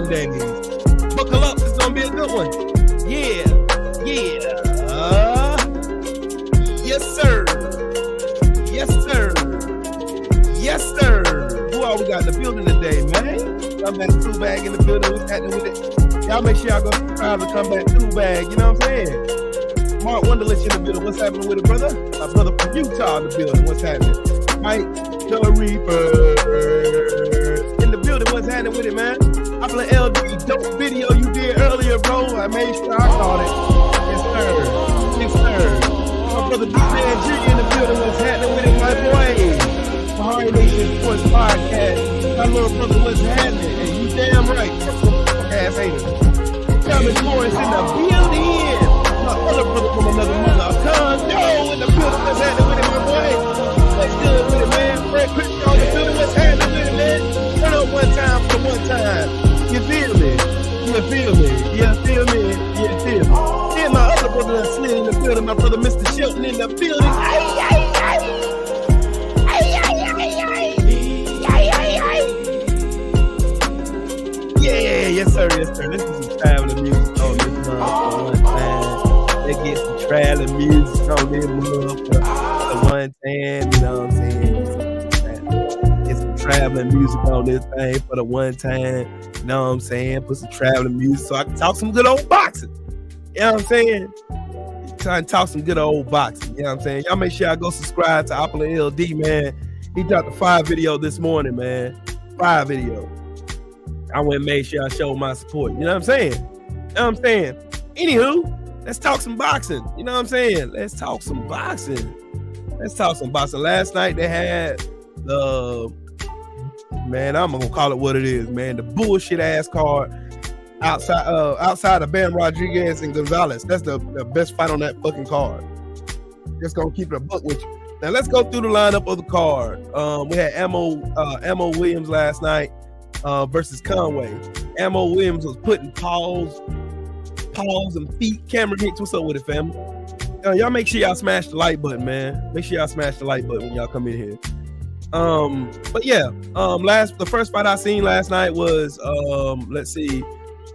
days. Buckle up, it's gonna be a good one. Yeah. Yes, sir. Who all we got in the building today, man? Come back, Two Bag in the building. What's happening with it? Y'all make sure y'all go subscribe and come back, Two Bag. You know what I'm saying? Mark Wonderlich in the building. What's happening with it, brother? My brother from Utah in the building. What's happening? Mike the Reaper in the building. What's happening with it, man? I play LD dope video you did earlier, bro. I made sure I caught it. Yes, sir. My brother GGG in the building. What's happening with it, my boy? Hard Nation Sports Podcast. My little brother, what's happening? And you damn right. Ass haters. Thomas Morris in the building. My other brother from another mother. Condo in the building. What's happening with it, my boy? What's good with it, man? Fred Christian on the building. What's happening with it, man? Turn up one time for one time. You feel me? And my other brother that's slid in the building. My brother Mr. Shelton in the building. Yeah, yes sir. Let's get some traveling music on this month for one time. Let's get some traveling music on this month for one time. You know what I'm saying? Get some traveling music on this thing for the one time. You know what I'm saying? Put some traveling music so I can talk some good old boxing. You know what I'm saying? Trying to talk some good old boxing. You know what I'm saying? Y'all make sure y'all go subscribe to Opera LD, man. He dropped a 5 video this morning, man. 5 video. I went and made sure I showed my support. You know what I'm saying? Anywho, let's talk some boxing. You know what I'm saying? Let's talk some boxing. Last night they had the, man, I'm gonna call it what it is, man. The bullshit ass card outside of Bam Rodriguez and Gonzalez. That's the best fight on that fucking card. Just gonna keep it a buck with you. Now let's go through the lineup of the card. We had Ammo Williams last night. Versus Conway. Ammo Williams was putting paws and feet. Cameron Hicks, what's up with it, family? Y'all make sure y'all smash the like button, man. Make sure y'all smash the like button when y'all come in here. But yeah, the first fight I seen last night was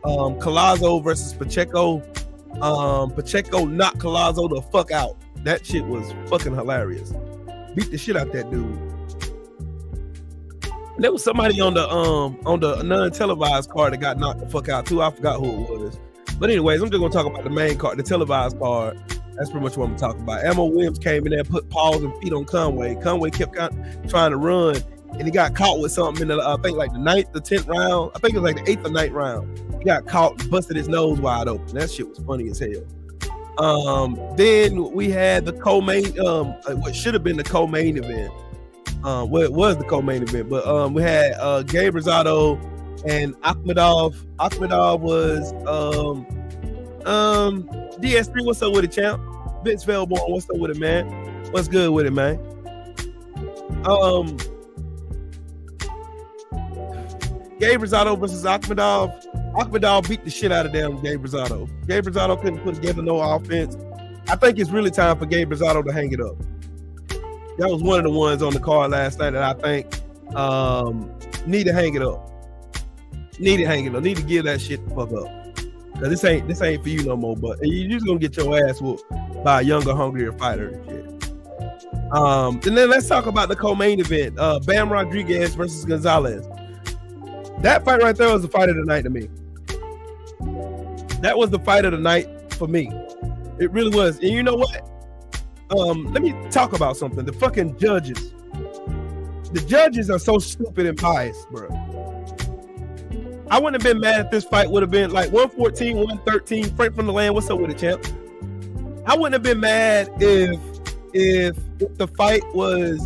Collazo versus Pacheco. Pacheco knocked Collazo the fuck out. That shit was fucking hilarious. Beat the shit out that dude. There was somebody on the non-televised card that got knocked the fuck out too. I forgot who it was. But anyways, I'm just gonna talk about the main card, the televised card. That's pretty much what I'm talking about. Ammo Williams came in there, put paws and feet on Conway. Conway kept trying to run, and he got caught with something in the I think like the 9th, the 10th round. I think it was like the 8th or 9th round. He got caught and busted his nose wide open. That shit was funny as hell. Then we had the co-main, what should have been the co-main event. Well, it was the co-main event, but we had Gabe Rosado and Ahmadoff. Ahmadoff was DS3. What's up with it, champ? Vince Velborn, what's up with it, man? What's good with it, man? Gabe Rosado versus Ahmadoff. Ahmadoff beat the shit out of damn Gabe Rosado. Gabe Rosado couldn't put together no offense. I think it's really time for Gabe Rosado to hang it up. That was one of the ones on the card last night that I think need to hang it up. Need to give that shit the fuck up. Cause this ain't for you no more. But you're just gonna get your ass whooped by a younger, hungrier fighter and shit. And then let's talk about the co-main event. Bam Rodriguez versus Gonzalez. That fight right there was the fight of the night to me. That was the fight of the night for me. It really was. And you know what? Let me talk about something. The fucking judges. The judges are so stupid and biased, bro. I wouldn't have been mad if this fight would have been like 114, 113. Frank from the land, what's up with it, champ? I wouldn't have been mad if the fight was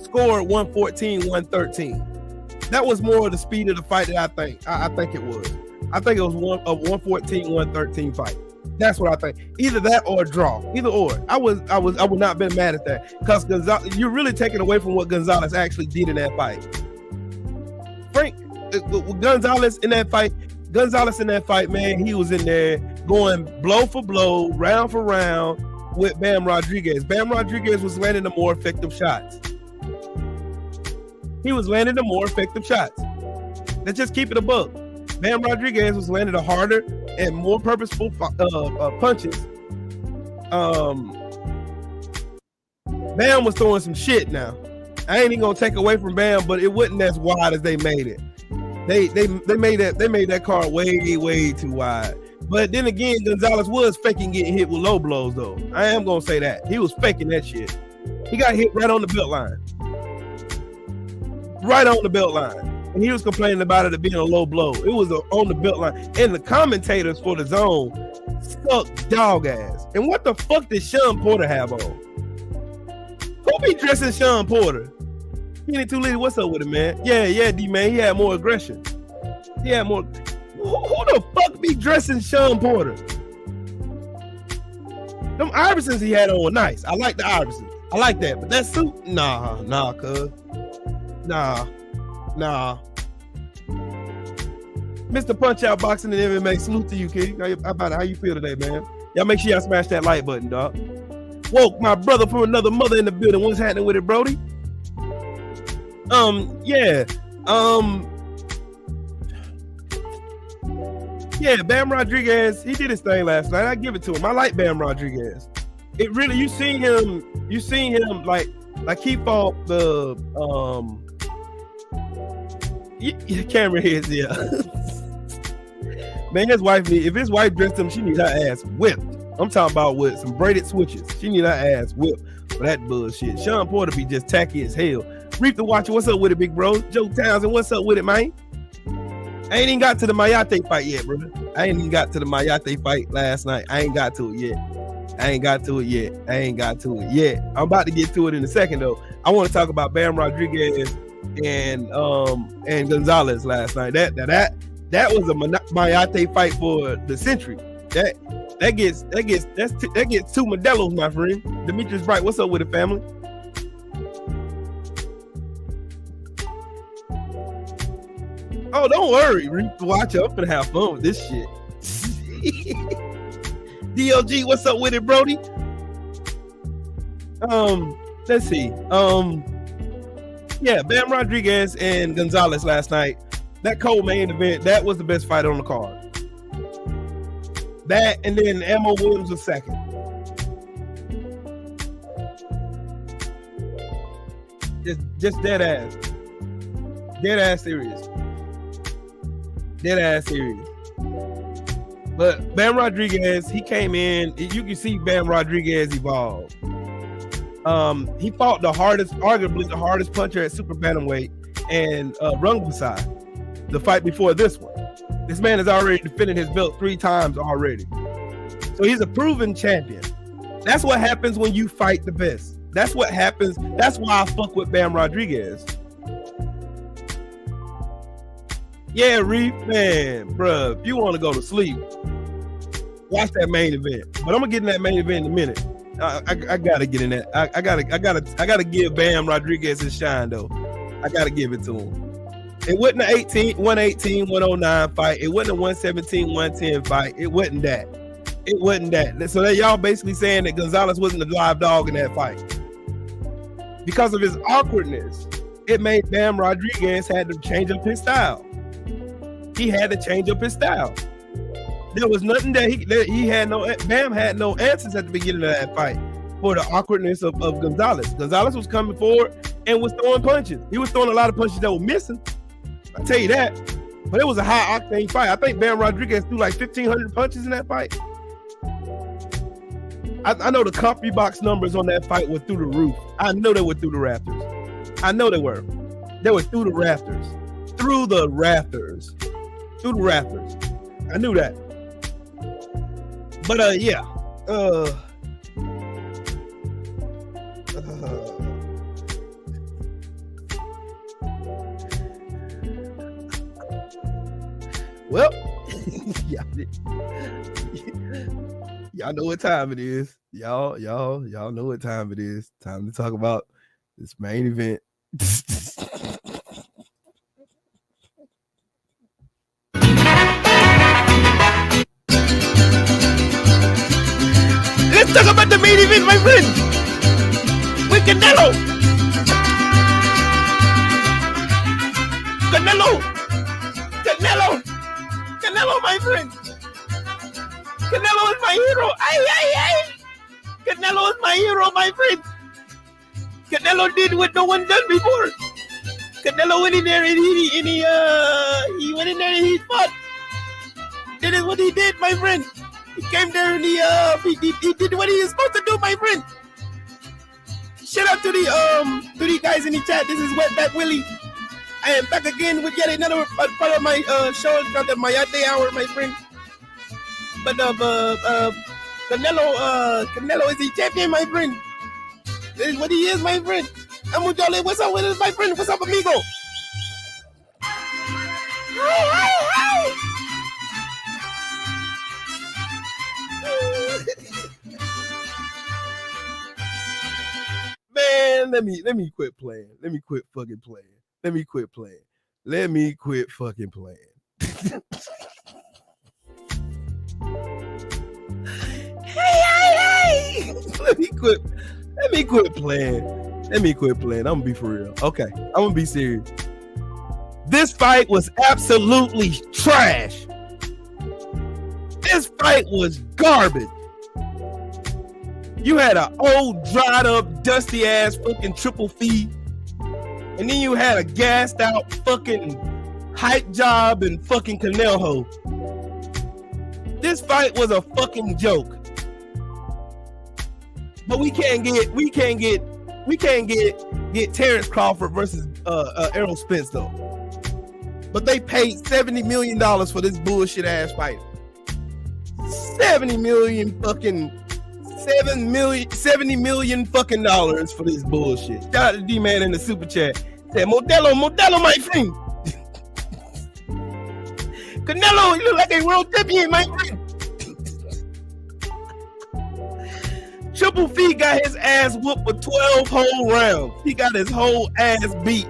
scored 114, 113. That was more of the speed of the fight that I think it was. I think it was a 114, 113 fight. That's what I think. Either that or a draw. Either or. I would not have been mad at that. Because you're really taking away from what Gonzalez actually did in that fight. Gonzalez in that fight, man, he was in there going blow for blow, round for round with Bam Rodriguez. Bam Rodriguez was landing the more effective shots. Let's just keep it a buck. Bam Rodriguez was landing a harder and more purposeful punches. Bam was throwing some shit now. I ain't even gonna take away from Bam, but it wasn't as wide as they made it. They made that card way too wide. But then again, Gonzalez was faking getting hit with low blows though. I am gonna say that. He was faking that shit. He got hit right on the belt line. Right on the belt line. And he was complaining about it being a low blow. It was on the belt line. And the commentators for the zone suck dog ass. And what the fuck did Sean Porter have on? Who be dressing Sean Porter? Kenny Tully, what's up with it, man? Yeah, D-Man. He had more aggression. He had more. Who the fuck be dressing Sean Porter? Them Iversons he had on were nice. I like the Iversons. I like that. But that suit, nah, cuz. Nah. Mr. Punch Out Boxing and MMA, salute to you, kid. How you feel today, man? Y'all make sure y'all smash that like button, dog. Woke my brother from another mother in the building. What's happening with it, Brody? Yeah, Bam Rodriguez, he did his thing last night. I give it to him. I like Bam Rodriguez. It really, you seen him like he fought the camera heads, yeah. Man, if his wife dressed him, she need her ass whipped. I'm talking about with some braided switches. She need her ass whipped for that bullshit. Sean Porter be just tacky as hell. Reap the Watcher, what's up with it, big bro? Joe Townsend, what's up with it, man? I ain't even got to the Mayate fight yet, brother. I ain't even got to the Mayate fight last night. I ain't got to it yet. I'm about to get to it in a second, though. I want to talk about Bam Rodriguez and Gonzalez last night. That was a Mayate fight for the century. That gets two Modelos, my friend. Demetrius Bright, what's up with it, family? Oh, don't worry, watch up and have fun with this shit. DLG, what's up with it, Brody? Let's see. Yeah, Bam Rodriguez and Gonzalez last night. That co-main event, that was the best fight on the card. That and then Ammo Williams was second. Just dead ass serious. But Bam Rodriguez, he came in. You can see Bam Rodriguez evolve. He fought arguably the hardest puncher at super bantamweight, and Rungvisai, the fight before this one. This man has already defended his belt 3 times already. So he's a proven champion. That's what happens when you fight the best. That's what happens. That's why I fuck with Bam Rodriguez. Yeah, Reef, man, bruh, if you want to go to sleep, watch that main event. But I'm gonna get in that main event in a minute. I gotta get in that. I gotta give Bam Rodriguez his shine though. I gotta give it to him. It wasn't an 118, 109 fight. It wasn't a 117, 110 fight. It wasn't that. So that y'all basically saying that Gonzalez wasn't a live dog in that fight. Because of his awkwardness, it made Bam Rodriguez had to change up his style. He had to change up his style. There was nothing that Bam had no answers at the beginning of that fight for the awkwardness of Gonzalez. Gonzalez was coming forward and was throwing punches. He was throwing a lot of punches that were missing. I tell you that. But it was a high octane fight. I think Bam Rodriguez threw like 1,500 punches in that fight. I know the CompuBox numbers on that fight were through the roof. I know they were through the rafters. I know they were. They were through the rafters. Through the rafters. I knew that. But yeah. Well, y'all know what time it is. Y'all know what time it is. Time to talk about this main event. Let's talk about the main event, my friend. With Canelo. Canelo, my friend. Canelo is my hero. Ay. Canelo is my hero, my friend. Canelo did what no one done before. Canelo went in there and he went in there and he fought. Did what he did, my friend. He came there and he did what he is supposed to do, my friend. Shout out to the guys in the chat. This is Wetback Willie. I am back again with yet another part of my show called the Mayate Hour, my friend. But Canelo is the champion, my friend. This is what he is, my friend. I'm with y'all. What's up with us, my friend? What's up, amigo? Hi. Man, let me quit playing. Let me quit fucking playing. Let me quit playing. Let me quit fucking playing. Hey. Let me quit playing. Let me quit playing. I'm gonna be for real. Okay, I'm gonna be serious. This fight was absolutely trash. This fight was garbage. You had an old, dried up, dusty ass fucking triple fee. And then you had a gassed out fucking hype job and fucking Canelo. This fight was a fucking joke. But we can't get Terrence Crawford versus Errol Spence though. But they paid $70 million for this bullshit ass fight. $70 million fucking dollars for this bullshit. Shout out to D-Man in the super chat. Said Modelo, my friend. Canelo, you look like a world champion, my friend. Triple Fee got his ass whooped for 12 whole rounds. He got his whole ass beat.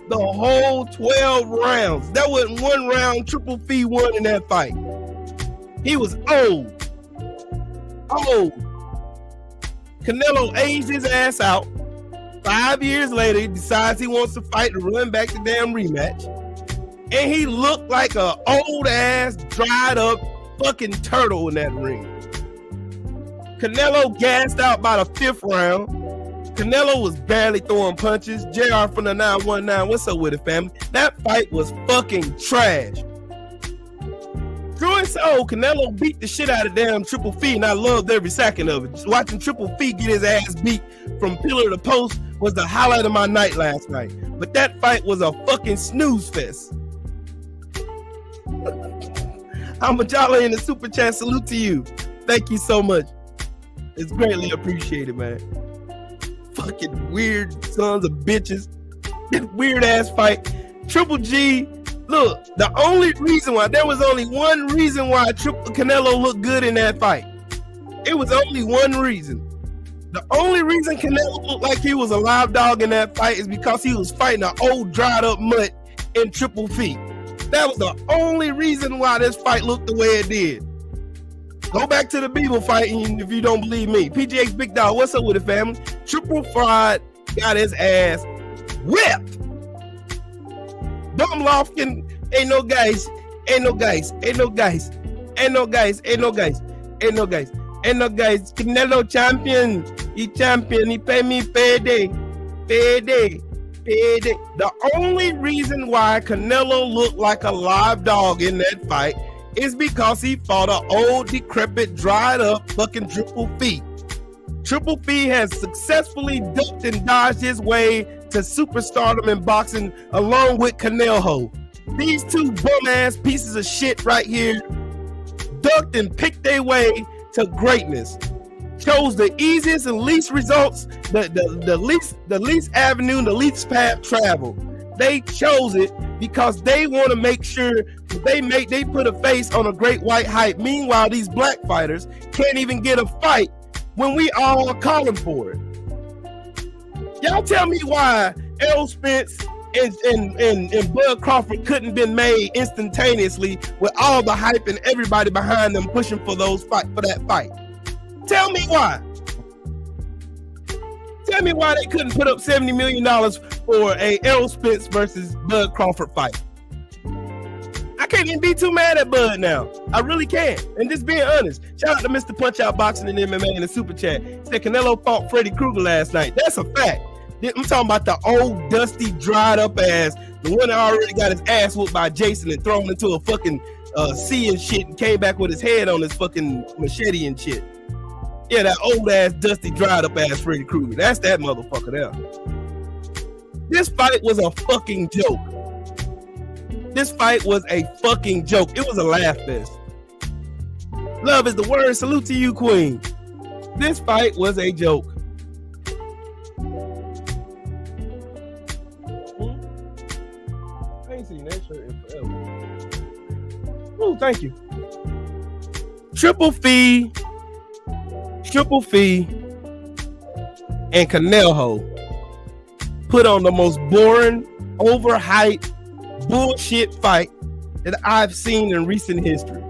The whole 12 rounds. That wasn't one round Triple Fee won in that fight. He was old. Canelo aged his ass out. 5 years later, he decides he wants to fight to run back the damn rematch. And he looked like an old ass, dried up fucking turtle in that ring. Canelo gassed out by the 5th round. Canelo was barely throwing punches. JR from the 919, what's up with it, family? That fight was fucking trash. True and so, Canelo beat the shit out of damn Triple Fee, and I loved every second of it. Just watching Triple Fee get his ass beat from pillar to post was the highlight of my night last night. But that fight was a fucking snooze fest. Amajala in the super chat, salute to you. Thank you so much. It's greatly appreciated, man. Fucking weird sons of bitches. Weird ass fight. Triple G. Look, there was only one reason why Canelo looked good in that fight. It was only one reason. The only reason Canelo looked like he was a live dog in that fight is because he was fighting an old dried up mutt in Triple Fee. That was the only reason why this fight looked the way it did. Go back to the Beagle fight if you don't believe me. PGX Big Dog, what's up with it, family? Triple Fried got his ass whipped. Bum Lofkin, ain't no guys. Canelo champion. He champion. He pay me payday. The only reason why Canelo looked like a live dog in that fight is because he fought an old, decrepit, dried up fucking Triple Fee. Triple Fee has successfully ducked and dodged his way to superstardom in boxing along with Canelo. These two bum-ass pieces of shit right here ducked and picked their way to greatness. Chose the easiest and least results, the least avenue, the least path travel. They chose it because they want to make sure they put a face on a great white hype. Meanwhile, these black fighters can't even get a fight when we all are calling for it. Y'all tell me why Errol Spence and Bud Crawford couldn't been made instantaneously with all the hype and everybody behind them pushing for that fight. Tell me why. Tell me why they couldn't put up $70 million for a Errol Spence versus Bud Crawford fight. I can't even be too mad at Bud now. I really can't. And just being honest, shout out to Mr. Punch Out Boxing and MMA in the super chat. Said Canelo fought Freddy Krueger last night. That's a fact. I'm talking about the old, dusty, dried up ass, the one that already got his ass whooped by Jason and thrown into a fucking sea and shit and came back with his head on his fucking machete and shit. Yeah, that old ass, dusty, dried up ass Freddy Krueger. That's that motherfucker there. This fight was a fucking joke. This fight was a fucking joke. It was a laugh fest. Love is the word. Salute to you, Queen. This fight was a joke. I ain't seen that shirt in forever. Oh, thank you. Triple Fee, and Canelo put on the most boring, overhyped, bullshit fight that I've seen in recent history.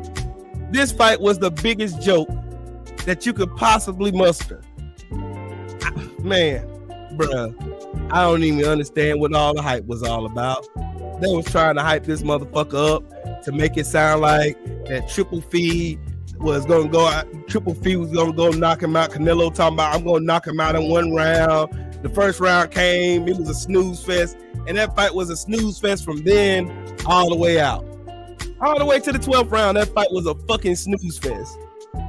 This fight was the biggest joke that you could possibly muster. Man, bruh, I don't even understand what all the hype was all about. They was trying to hype this motherfucker up to make it sound like that Triple Fee was gonna go out, Triple Fee was gonna go knock him out. Canelo talking about, I'm gonna knock him out in one round. The first round came, it was a snooze fest, and that fight was a snooze fest from then all the way out. All the way to the 12th round, that fight was a fucking snooze fest.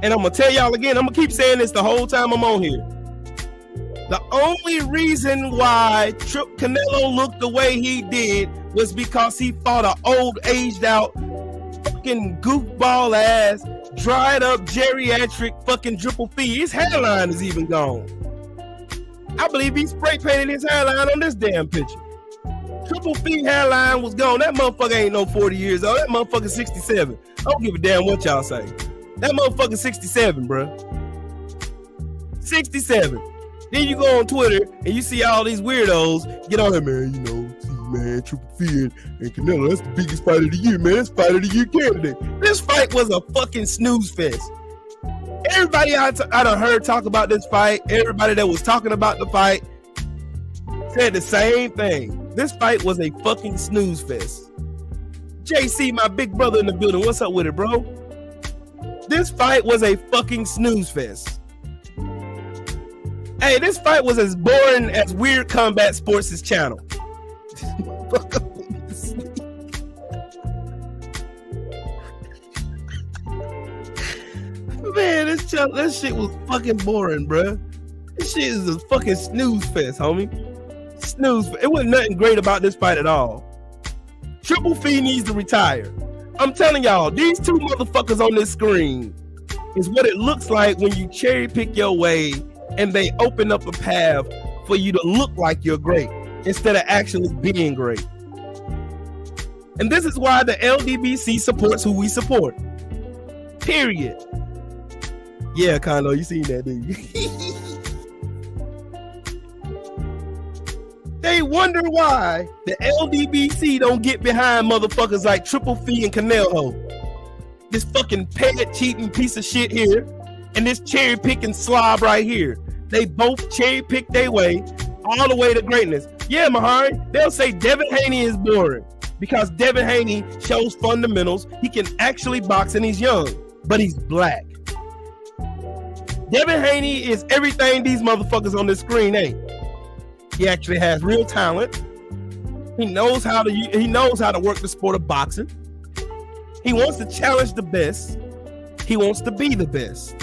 And I'm gonna tell y'all again, I'm gonna keep saying this the whole time I'm on here. The only reason why Canelo looked the way he did was because he fought an old, aged out, fucking goofball ass, dried up, geriatric fucking Triple Fee. His hairline is even gone. I believe he spray painted his hairline on this damn picture. Triple Fee hairline was gone. That motherfucker ain't no 40 years old. That motherfucker 67. I don't give a damn what y'all say. That motherfucker 67, bro. 67. Then you go on Twitter and you see all these weirdos get on there, man, you know, see, man, Triple Fee and Canelo, that's the biggest fight of the year, man. That's fight of the year candidate. This fight was a fucking snooze fest. Everybody I done heard talk about this fight, everybody that was talking about the fight said the same thing. This fight was a fucking snooze fest. JC, my big brother in the building, what's up with it, bro? This fight was a fucking snooze fest. Hey, this fight was as boring as Weird Combat Sports' channel. Man, this shit was fucking boring, bro. This shit is a fucking snooze fest, homie. Snooze. It wasn't nothing great about this fight at all. Triple Fee needs to retire. I'm telling y'all, these two motherfuckers on this screen is what it looks like when you cherry pick your way and they open up a path for you to look like you're great instead of actually being great. And this is why the LDBC supports who we support. Period. Yeah, Conlo, you seen that, didn't you? They wonder why the LDBC don't get behind motherfuckers like Triple Fee and Canelo. This fucking pet cheating piece of shit here and this cherry picking slob right here. They both cherry pick their way all the way to greatness. Yeah, Mahari, they'll say Devin Haney is boring because Devin Haney shows fundamentals. He can actually box and he's young, but he's black. Devin Haney is everything these motherfuckers on this screen ain't. He actually has real talent. He knows how to work the sport of boxing. He wants to challenge the best. He wants to be the best.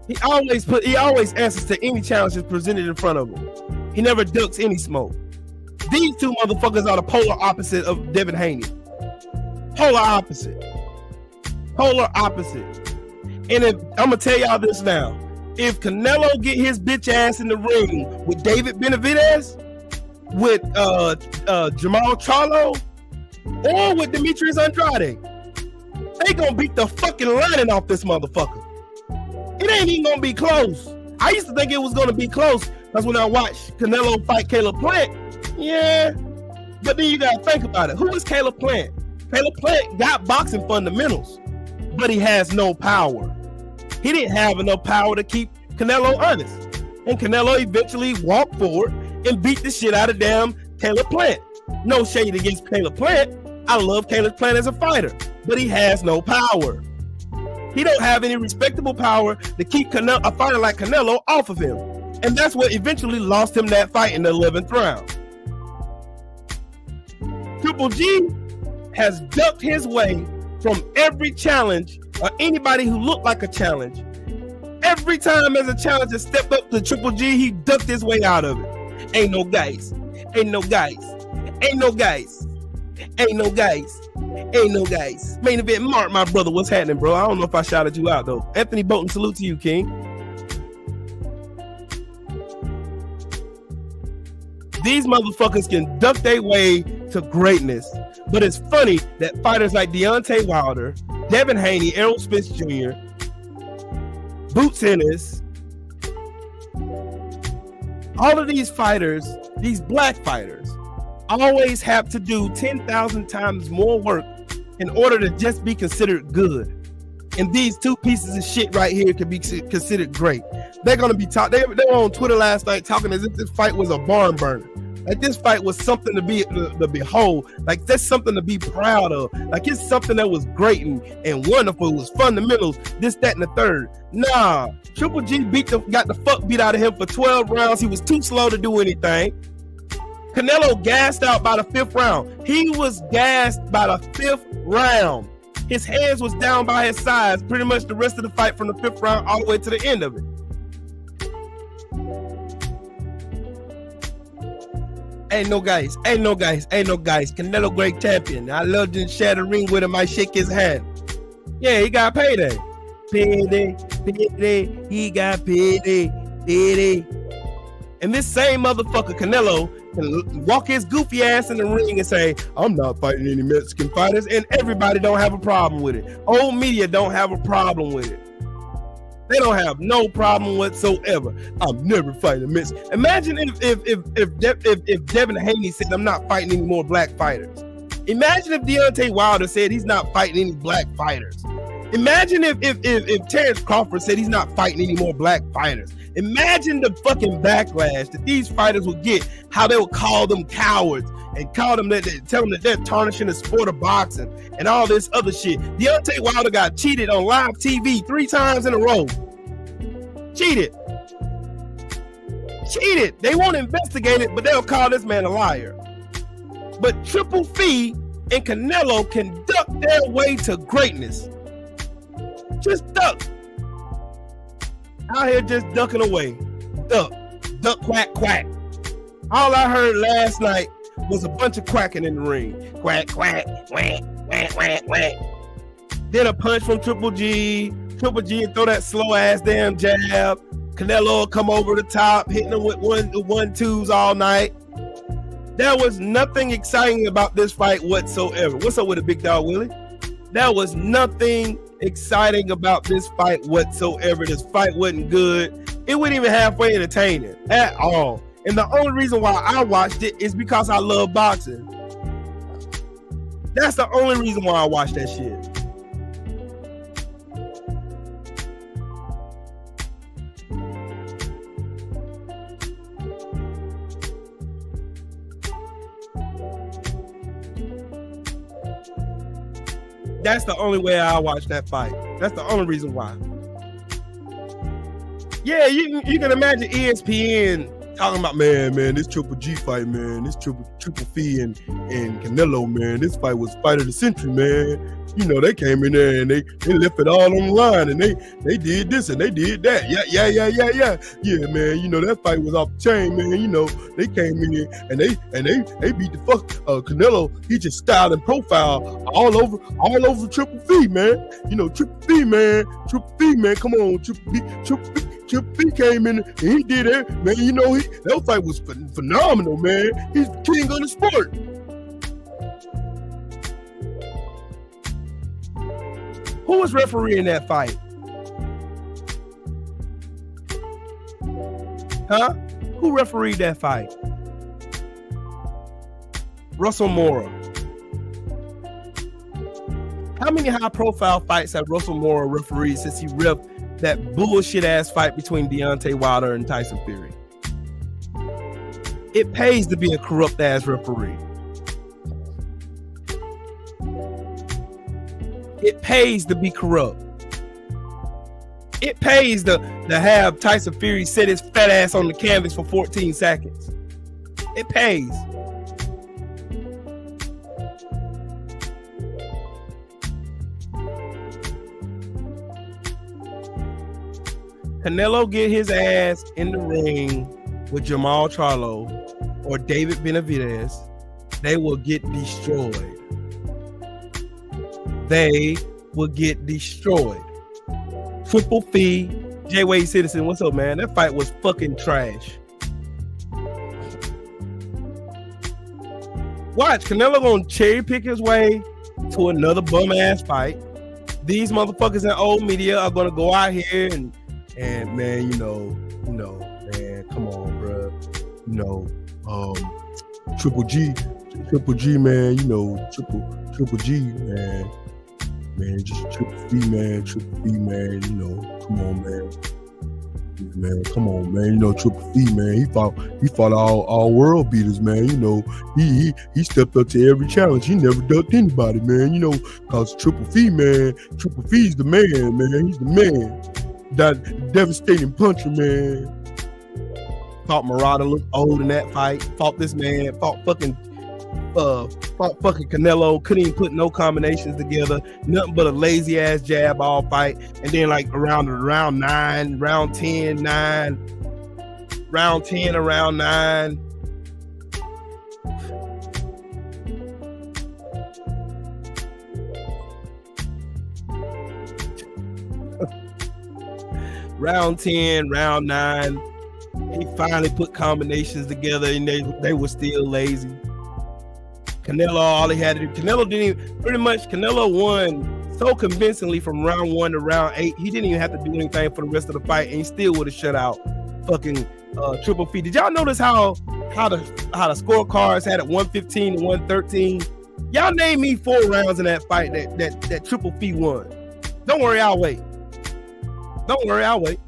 He always answers to any challenges presented in front of him. He never ducks any smoke. These two motherfuckers are the polar opposite of Devin Haney. Polar opposite. Polar opposite. And if I'm gonna tell y'all this now, if Canelo get his bitch ass in the ring with David Benavidez, with Jamal Charlo, or with Demetrius Andrade, they gonna beat the fucking lining off this motherfucker. It ain't even gonna be close. I used to think it was gonna be close because when I watched Canelo fight Caleb Plant, yeah, but then you gotta think about it. Who is Caleb Plant? Caleb Plant got boxing fundamentals, but he has no power. He didn't have enough power to keep Canelo honest. And Canelo eventually walked forward and beat the shit out of damn Caleb Plant. No shade against Caleb Plant. I love Caleb's plan as a fighter, but he has no power. He don't have any respectable power to keep a fighter like Canelo off of him. And that's what eventually lost him that fight in the 11th round. Triple G has ducked his way from every challenge or anybody who looked like a challenge. Every time as a challenger stepped up to Triple G, he ducked his way out of it. Ain't no guys. Ain't no guys. Ain't no guys. Ain't no guys. Ain't no guys. Main event, Mark, my brother, what's happening, bro? I don't know if I shouted you out, though. Anthony Bolton, salute to you, King. These motherfuckers can duck their way to greatness. But it's funny that fighters like Deontay Wilder, Devin Haney, Errol Spence Jr., Boots Ennis, all of these fighters, these black fighters, always have to do 10,000 times more work in order to just be considered good. And these two pieces of shit right here can be considered great. They're going to be taught. They were on Twitter last night talking as if this fight was a barn burner. Like this fight was something to be to behold. Like that's something to be proud of. Like it's something that was great and wonderful. It was fundamentals, this, that, and the third. Nah, Triple G got the fuck beat out of him for 12 rounds. He was too slow to do anything. Canelo gassed out by the 5th round. He was gassed by the 5th round. His hands was down by his sides pretty much the rest of the fight from the 5th round all the way to the end of it. Ain't no guys. Ain't no guys. Ain't no guys. Canelo great champion. I love to share the ring with him. I shake his hand. Yeah, he got payday. Payday. Payday. He got payday. Payday. And this same motherfucker Canelo can walk his goofy ass in the ring and say, I'm not fighting any Mexican fighters, and everybody don't have a problem with it. Old media don't have a problem with it. They don't have no problem whatsoever. I'm never fighting a Mexican. Imagine if Devin Haney said, I'm not fighting any more black fighters. Imagine if Deontay Wilder said he's not fighting any black fighters. Imagine if Terrence Crawford said he's not fighting any more black fighters. Imagine the fucking backlash that these fighters would get, how they would call them cowards and tell them that they're tarnishing the sport of boxing and all this other shit. Deontay Wilder got cheated on live TV 3 times in a row. Cheated. They won't investigate it, but they'll call this man a liar. But Triple Fee and Canelo can duck their way to greatness. Just duck. Out here just ducking away. Duck, quack, quack. All I heard last night was a bunch of quacking in the ring. Quack, quack, quack, quack, quack, quack. Then a punch from Triple G. Triple G throw that slow ass damn jab. Canelo come over the top, hitting him with one twos all night. There was nothing exciting about this fight whatsoever. What's up with it, big dog Willie? There was nothing exciting about this fight whatsoever. This fight wasn't good. It wasn't even halfway entertaining at all. And the only reason why I watched it is because I love boxing. That's the only reason why I watched that shit. That's the only way I watch that fight. That's the only reason why. Yeah, you can imagine ESPN talking about, man, this Triple G fight, man. This Triple Fee and Canelo, man. This fight was fight of the century, man. You know, they came in there and they left it all on the line and they did this and they did that. Yeah. Yeah, man, you know, that fight was off the chain, man. You know, they came in and they beat the fuck Canelo. He just styled and profiled all over Triple Fee, man. You know, Triple Fee, man. Come on, Triple Fee came in and he did it, man. You know, that fight was phenomenal, man. He's the king of the sport. Who was refereeing that fight? Huh? Who refereed that fight? Russell Mora. How many high-profile fights have Russell Mora refereed since he reffed that bullshit-ass fight between Deontay Wilder and Tyson Fury? It pays to be a corrupt-ass referee. It pays to be corrupt. It pays to have Tyson Fury sit his fat ass on the canvas for 14 seconds. It pays. Canelo get his ass in the ring with Jamal Charlo or David Benavidez, they will get destroyed. They will get destroyed. Triple Fee, J Wade Citizen, what's up, man? That fight was fucking trash. Watch, Canelo gonna cherry pick his way to another bum ass fight. These motherfuckers in old media are gonna go out here and man, you know, man, come on, bro. Triple G, man, Triple G, man, just Triple Fee, man, come on, man, Triple Fee, man, he fought all world beaters, man, he stepped up to every challenge, he never ducked anybody, man, cause Triple Fee's the man, he's the man, that devastating puncher, man. Fought Murata, looked old in that fight. Fought this man. Fought fucking Canelo. Couldn't even put no combinations together. Nothing but a lazy ass jab all fight. And then like around 9, round 10, around 9. Round 10, round 9. He finally put combinations together and they were still lazy. Canelo, all he had to do, Canelo won so convincingly from round 1 to round 8. He didn't even have to do anything for the rest of the fight, and he still would have shut out fucking Triple Fee. Did y'all notice how the scorecards had it 115 to 113? Y'all name me 4 rounds in that fight that Triple Fee won. Don't worry, I'll wait. Don't worry, I'll wait.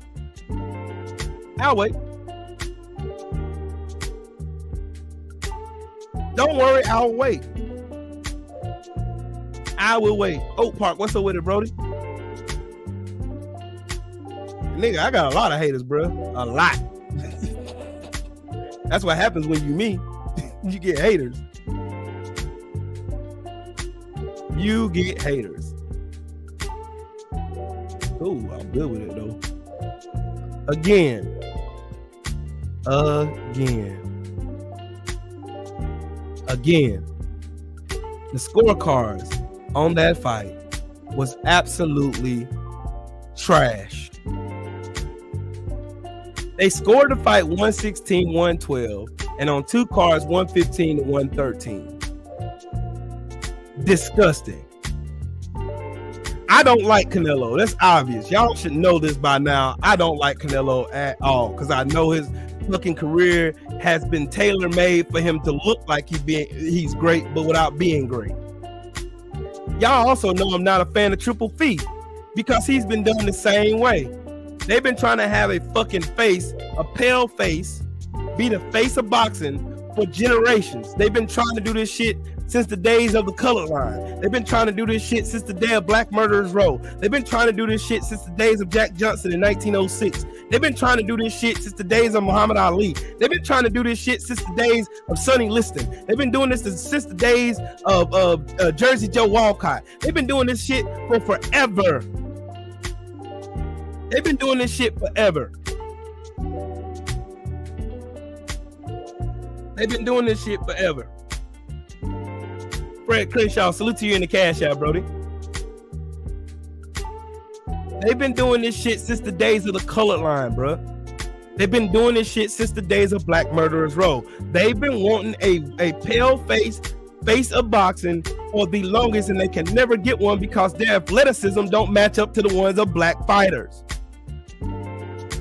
Don't worry, I'll wait. I will wait. Oak Park, what's up with it, Brody? Nigga, I got a lot of haters, bro. A lot. That's what happens when you me. You get haters. You get haters. Ooh, I'm good with it, though. Again. The scorecards on that fight was absolutely trash. They scored the fight 116-112, and on 2 cards 115 to 113. Disgusting. I don't like Canelo. That's obvious. Y'all should know this by now. I don't like Canelo at all because I know his fucking career has been tailor-made for him to look like he's great, but without being great. Y'all also know I'm not a fan of Triple Fee because he's been done the same way. They've been trying to have a fucking face, a pale face, be the face of boxing for generations. They've been trying to do this shit since the days of the color line. They've been trying to do this shit since the day of Black Murderers Row. They've been trying to do this shit since the days of Jack Johnson in 1906. They've been trying to do this shit since the days of Muhammad Ali. They've been trying to do this shit since the days of Sonny Liston. They've been doing this since the days of Jersey Joe Walcott. They've been doing this shit for forever. They've been doing this shit forever. They've been doing this shit forever. Fred Crenshaw, salute to you in the cash out, Brody. They've been doing this shit since the days of the colored line, bro. They've been doing this shit since the days of Black Murderers Row. They've been wanting a pale face of boxing for the longest, and they can never get one because their athleticism don't match up to the ones of black fighters.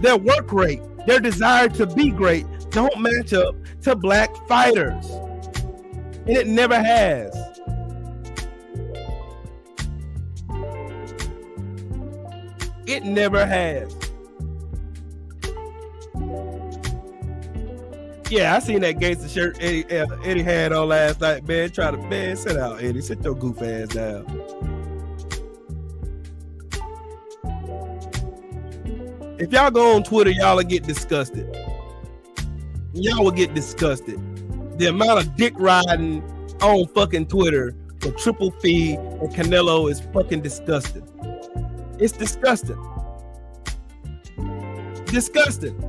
Their work rate, their desire to be great don't match up to black fighters. And it never has. It never has. Yeah, I seen that gangster shirt Eddie had on last night, man. Sit out, Eddie. Sit your goof ass down. If y'all go on Twitter, y'all will get disgusted. Y'all will get disgusted. The amount of dick riding on fucking Twitter for Triple Fee and Canelo is fucking disgusting. It's disgusting. Disgusting.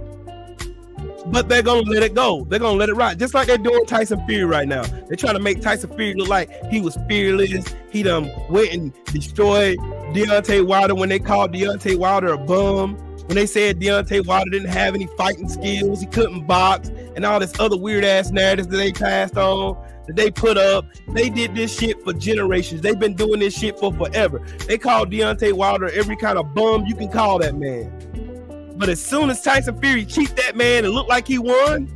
But they're gonna let it go. They're gonna let it ride. Just like they're doing Tyson Fury right now. They're trying to make Tyson Fury look like he was fearless. He done went and destroyed Deontay Wilder when they called Deontay Wilder a bum. When they said Deontay Wilder didn't have any fighting skills, he couldn't box, and all this other weird ass narratives that they passed on, that they put up. They did this shit for generations. They've been doing this shit for forever. They called Deontay Wilder every kind of bum you can call that man. But as soon as Tyson Fury cheated that man and looked like he won,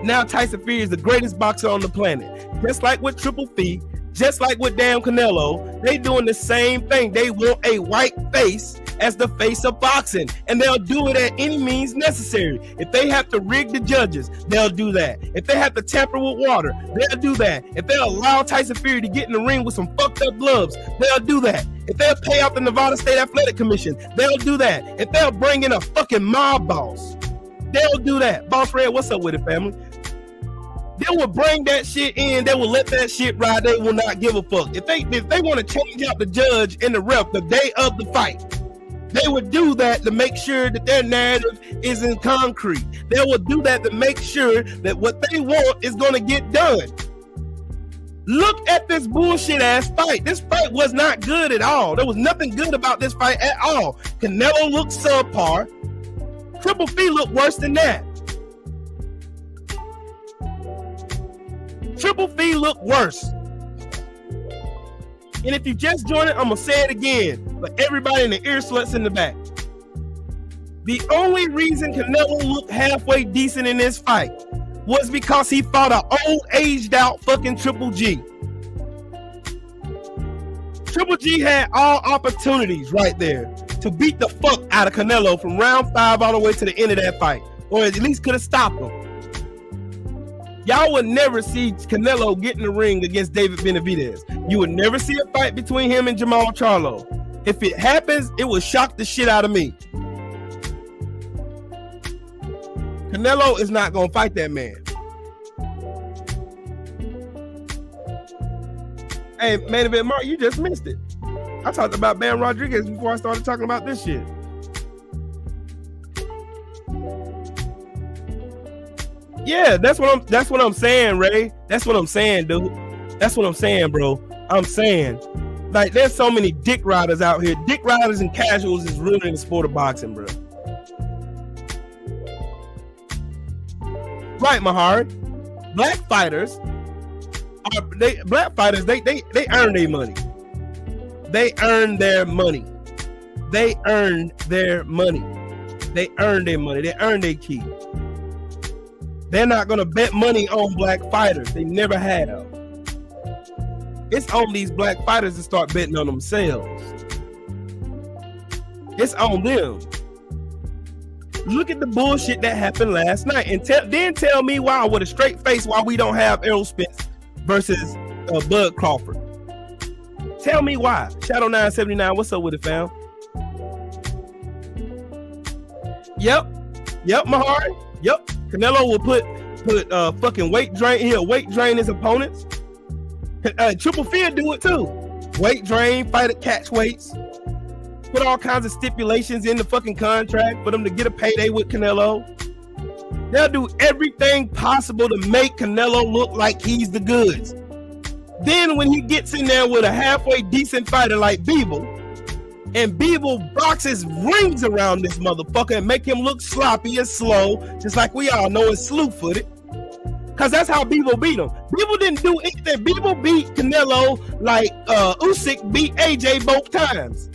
now Tyson Fury is the greatest boxer on the planet. Just like with Triple Fee, just like with damn Canelo, they doing the same thing. They want a white face as the face of boxing, and they'll do it at any means necessary. If they have to rig the judges, they'll do that. If they have to tamper with water, they'll do that. If they'll allow Tyson Fury to get in the ring with some fucked up gloves, they'll do that. If they'll pay out the Nevada State Athletic Commission, they'll do that. If they'll bring in a fucking mob boss, they'll do that. Boss Red, what's up with it, family? They will bring that shit in. They will let that shit ride. They will not give a fuck. If they want to change out the judge and the ref the day of the fight, they would do that to make sure that their narrative is in concrete. They will do that to make sure that what they want is going to get done. Look at this bullshit ass fight. This fight was not good at all. There was nothing good about this fight at all. Canelo looked subpar. Triple Fee looked worse than that. Triple Fee looked worse. And if you just joined it, I'm going to say it again for everybody in the ear sluts in the back. The only reason Canelo looked halfway decent in this fight was because he fought an old, aged out fucking Triple G. Triple G had all opportunities right there to beat the fuck out of Canelo from round 5 all the way to the end of that fight. Or at least could have stopped him. Y'all would never see Canelo get in the ring against David Benavidez. You would never see a fight between him and Jamal Charlo. If it happens, it will shock the shit out of me. Canelo is not going to fight that man. Hey, man event Mark, you just missed it. I talked about Bam Rodriguez before I started talking about this shit. Yeah, that's what I'm saying, Ray. That's what I'm saying, dude. That's what I'm saying, bro. I'm saying, like, there's so many dick riders out here. Dick riders and casuals is ruining the sport of boxing, bro. Right, Mahar. Black fighters they earn their money. They earn their money. They earn their money. They earn their money. They earn their key. They're not going to bet money on black fighters. They never have. It's on these black fighters to start betting on themselves. It's on them. Look at the bullshit that happened last night, and then tell me why, with a straight face, why we don't have Errol Spence versus Bud Crawford. Tell me why. Shadow 979, what's up with it, fam? Yep, Mahar. Yep. Canelo will put fucking weight drain. He'll weight drain his opponents. Triple Fee do it too. Weight drain, fight at catch weights. Put all kinds of stipulations in the fucking contract for them to get a payday with Canelo. They'll do everything possible to make Canelo look like he's the goods. Then when he gets in there with a halfway decent fighter like Bivol, and Bivol boxes rings around this motherfucker and make him look sloppy and slow, just like we all know is slew-footed. Because that's how Bivol beat him. Bivol didn't do anything. Bivol beat Canelo like Usyk beat AJ both times.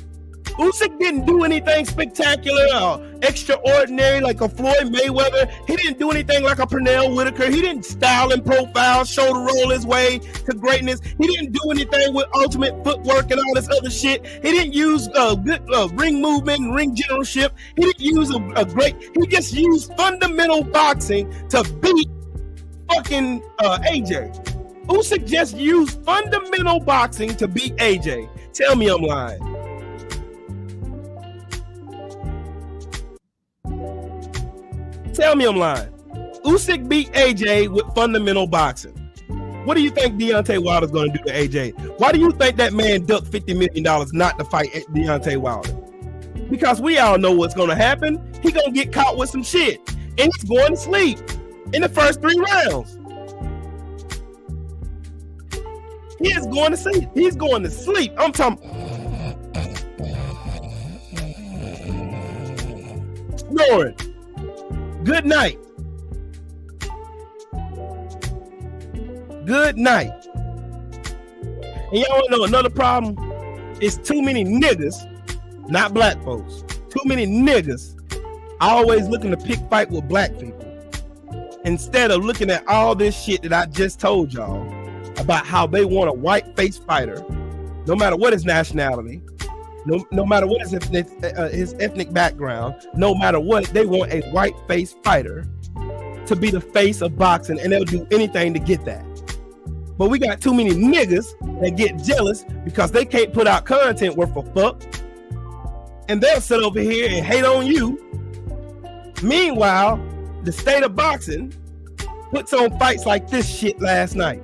Usyk didn't do anything spectacular or extraordinary like a Floyd Mayweather. He didn't do anything like a Pernell Whitaker. He didn't style and profile, shoulder roll his way to greatness. He didn't do anything with ultimate footwork and all this other shit. He didn't use good ring movement and ring generalship. He didn't use he just used fundamental boxing to beat fucking AJ. Usyk just used fundamental boxing to beat AJ. Tell me I'm lying. Tell me I'm lying. Usyk beat AJ with fundamental boxing. What do you think Deontay Wilder's going to do to AJ? Why do you think that man ducked $50 million not to fight Deontay Wilder? Because we all know what's going to happen. He going to get caught with some shit. And he's going to sleep in the first 3 rounds. He is going to sleep. He's going to sleep. I'm talking. Snoring. Good night. Good night. And y'all want to know another problem? It's too many niggas, not black folks. Too many niggas always looking to pick fight with black people instead of looking at all this shit that I just told y'all about how they want a white face fighter, no matter what his nationality, no matter what his ethnic background, no matter what, they want a white face fighter to be the face of boxing, and they'll do anything to get that. But we got too many niggas that get jealous because they can't put out content worth a fuck, and they'll sit over here and hate on you. Meanwhile, the state of boxing puts on fights like this shit last night.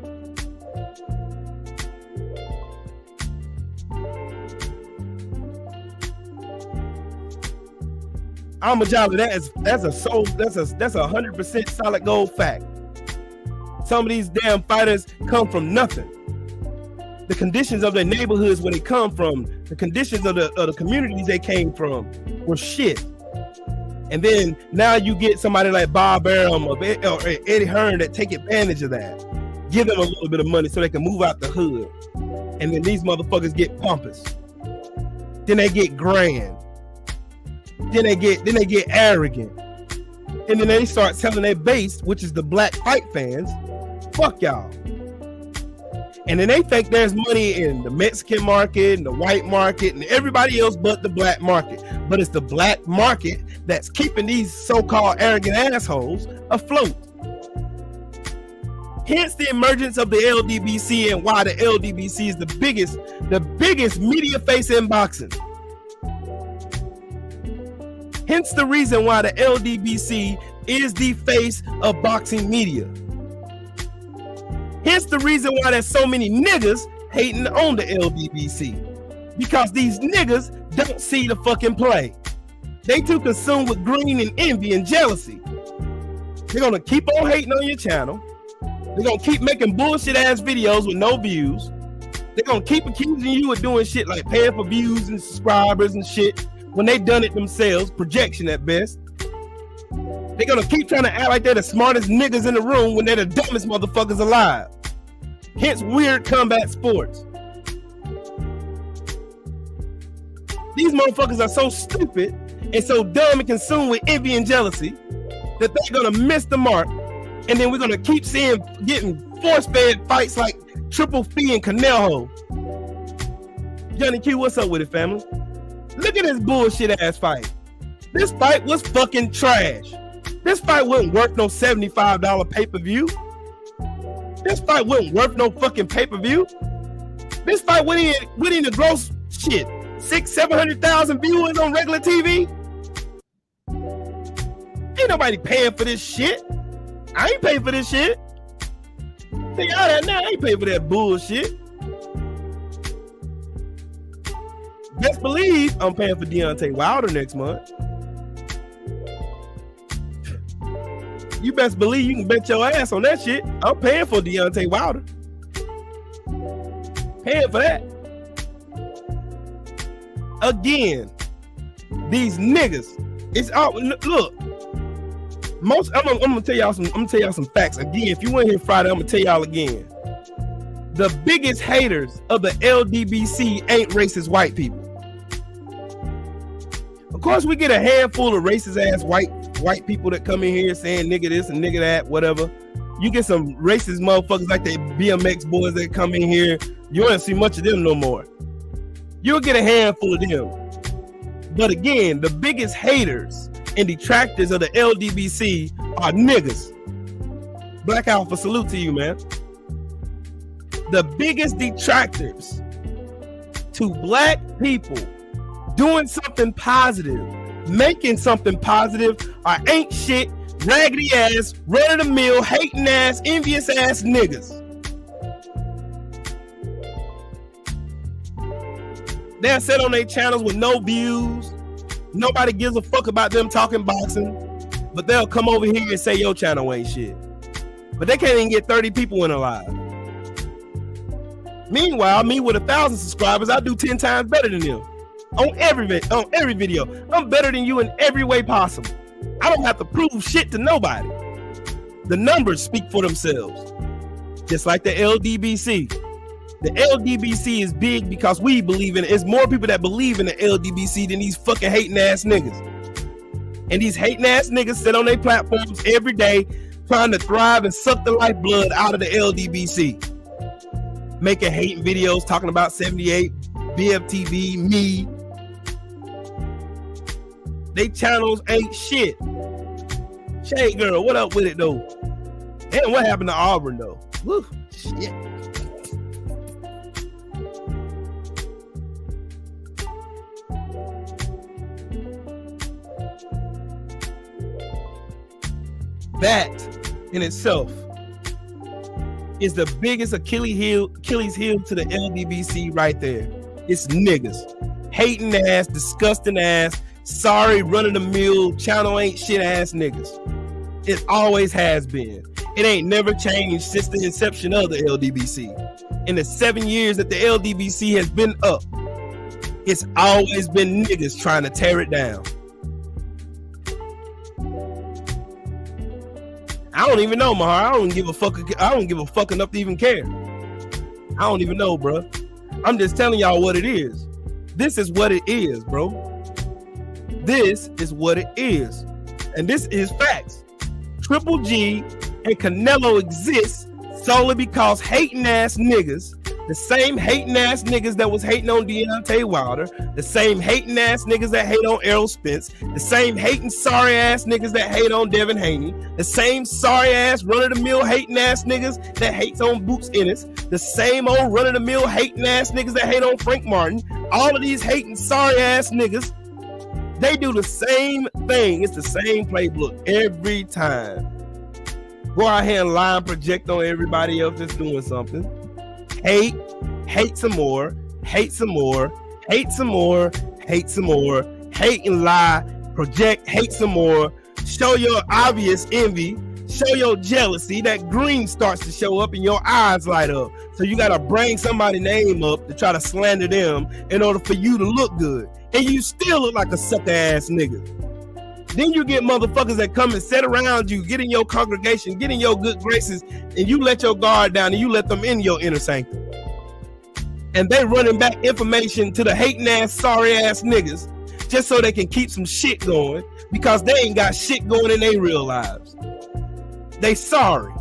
Ahmadoff, that's a 100% solid gold fact. Some of these damn fighters come from nothing. The conditions of their neighborhoods where they come from, the conditions of the communities they came from were shit. And then now you get somebody like Bob Arum or Eddie Hearn that take advantage of that. Give them a little bit of money so they can move out the hood. And then these motherfuckers get pompous. Then they get grand. Then they get arrogant. And then they start telling their base, which is the black fight fans, fuck y'all. And then they think there's money in the Mexican market and the white market and everybody else but the black market. But it's the black market that's keeping these so-called arrogant assholes afloat. Hence the emergence of the LDBC and why the LDBC is the biggest media face in boxing. Hence the reason why the LDBC is the face of boxing media. Hence the reason why there's so many niggas hating on the LDBC. Because these niggas don't see the fucking play. They too consumed with greed and envy and jealousy. They're gonna keep on hating on your channel. They're gonna keep making bullshit ass videos with no views. They're gonna keep accusing you of doing shit like paying for views and subscribers and shit when they done it themselves, projection at best. They're gonna keep trying to act like they're the smartest niggas in the room when they're the dumbest motherfuckers alive. Hence weird combat sports. These motherfuckers are so stupid and so dumb and consumed with envy and jealousy that they're gonna miss the mark, and then we're gonna keep getting force-fed fights like Triple Fee and Canelo. Johnny Q, what's up with it, family? Look at this bullshit ass fight. This fight was fucking trash. This fight wasn't worth no $75 pay-per-view. This fight wasn't worth no fucking pay-per-view. This fight went in the gross shit. 600,000-700,000 viewers on regular TV. Ain't nobody paying for this shit. I ain't paying for this shit. Think all that now. I ain't paying for that bullshit. Best believe I'm paying for Deontay Wilder next month. You best believe you can bet your ass on that shit. I'm paying for Deontay Wilder. Paying for that. Again, these niggas. It's all look. I'm gonna tell y'all some facts again. If you weren't here Friday, I'm gonna tell y'all again. The biggest haters of the LDBC ain't racist white people. Of course, we get a handful of racist ass white people that come in here saying nigga this and nigga that, whatever. You get some racist motherfuckers like the BMX boys that come in here. You won't see much of them no more. You'll get a handful of them. But again, the biggest haters and detractors of the LDBC are niggas. Black Alpha, salute to you, man. The biggest detractors to black people doing something positive, making something positive, are ain't shit, raggedy ass, run of the mill, hating ass, envious ass niggas. They'll sit on their channels with no views. Nobody gives a fuck about them talking boxing, but they'll come over here and say your channel ain't shit. But they can't even get 30 people in a live. Meanwhile, me with 1,000 subscribers, I do 10 times better than them. On every video. I'm better than you in every way possible. I don't have to prove shit to nobody. The numbers speak for themselves. Just like the LDBC. The LDBC is big because we believe in it. It's more people that believe in the LDBC than these fucking hating ass niggas. And these hating ass niggas sit on their platforms every day trying to thrive and suck the lifeblood out of the LDBC. Making hating videos talking about 78, BFTV, me. They channels ain't shit. Shade Girl, what up with it though? And what happened to Auburn though? Woo, shit. That in itself is the biggest Achilles heel to the LDBC right there. It's niggas. Hating ass, disgusting ass, sorry, run-of-the-mill, channel ain't shit ass niggas. It always has been. It ain't never changed since the inception of the LDBC. In the 7 years that the LDBC has been up, it's always been niggas trying to tear it down. I don't even know, Mahar. I don't give a fuck enough to even care. I don't even know, bro. I'm just telling y'all what it is. This is what it is, bro. This is what it is. And this is facts. Triple G and Canelo exist solely because hating ass niggas, the same hating ass niggas that was hating on Deontay Wilder, the same hating ass niggas that hate on Errol Spence, the same hating sorry ass niggas that hate on Devin Haney, the same sorry ass run-of-the-mill hating ass niggas that hates on Boots Ennis, the same old run-of-the-mill hating ass niggas that hate on Frank Martin. All of these hating sorry ass niggas, they do the same thing. It's the same playbook every time. Go out here and lie and project on everybody else that's doing something. Hate some more, hate some more, hate some more, hate some more, hate and lie, project, hate some more, show your obvious envy, show your jealousy. That green starts to show up and your eyes light up. So you gotta bring somebody's name up to try to slander them in order for you to look good. And you still look like a sucker ass nigga. Then you get motherfuckers that come and sit around you, get in your congregation, get in your good graces, and you let your guard down and you let them in your inner sanctum. And they running back information to the hating ass, sorry ass niggas just so they can keep some shit going because they ain't got shit going in their real lives. They sorry.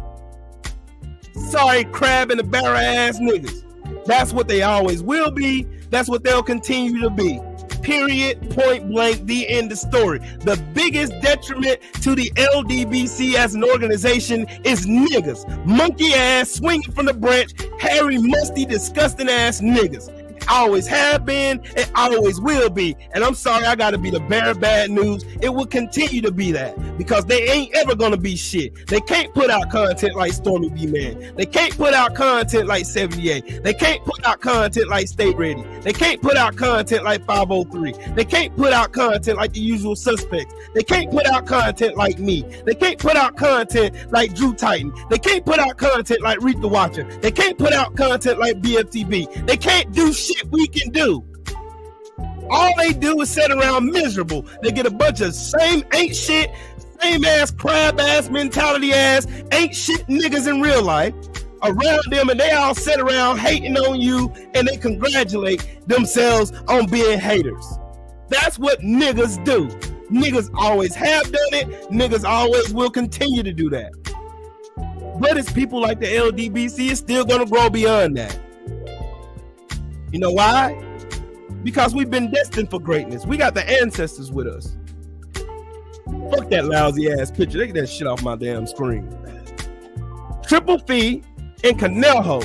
Sorry crab in the barrel ass niggas. That's what they always will be. That's what they'll continue to be. Period, point blank, the end of story. The biggest detriment to the LDBC as an organization is niggas. Monkey ass, swinging from the branch, hairy, musty, disgusting ass niggas. Always have been and always will be. And I'm sorry, I gotta be the bearer of bad news. It will continue to be that because they ain't ever gonna be shit. They can't put out content like Stormy B Man. They can't put out content like 78. They can't put out content like Stay Ready. They can't put out content like 503. They can't put out content like The Usual Suspects. They can't put out content like me. They can't put out content like Drew Titan. They can't put out content like Reap the Watcher. They can't put out content like BFTB. They can't do shit we can do. All they do is sit around miserable. They get a bunch of same ain't shit, same ass crab ass mentality ass ain't shit niggas in real life around them, and they all sit around hating on you and they congratulate themselves on being haters. That's what niggas do. Niggas always have done it. Niggas always will continue to do that. But it's people like the LDBC is still gonna grow beyond that. You know why? Because we've been destined for greatness. We got the ancestors with us. Fuck that lousy ass picture. They get that shit off my damn screen. Triple Fee and Canelo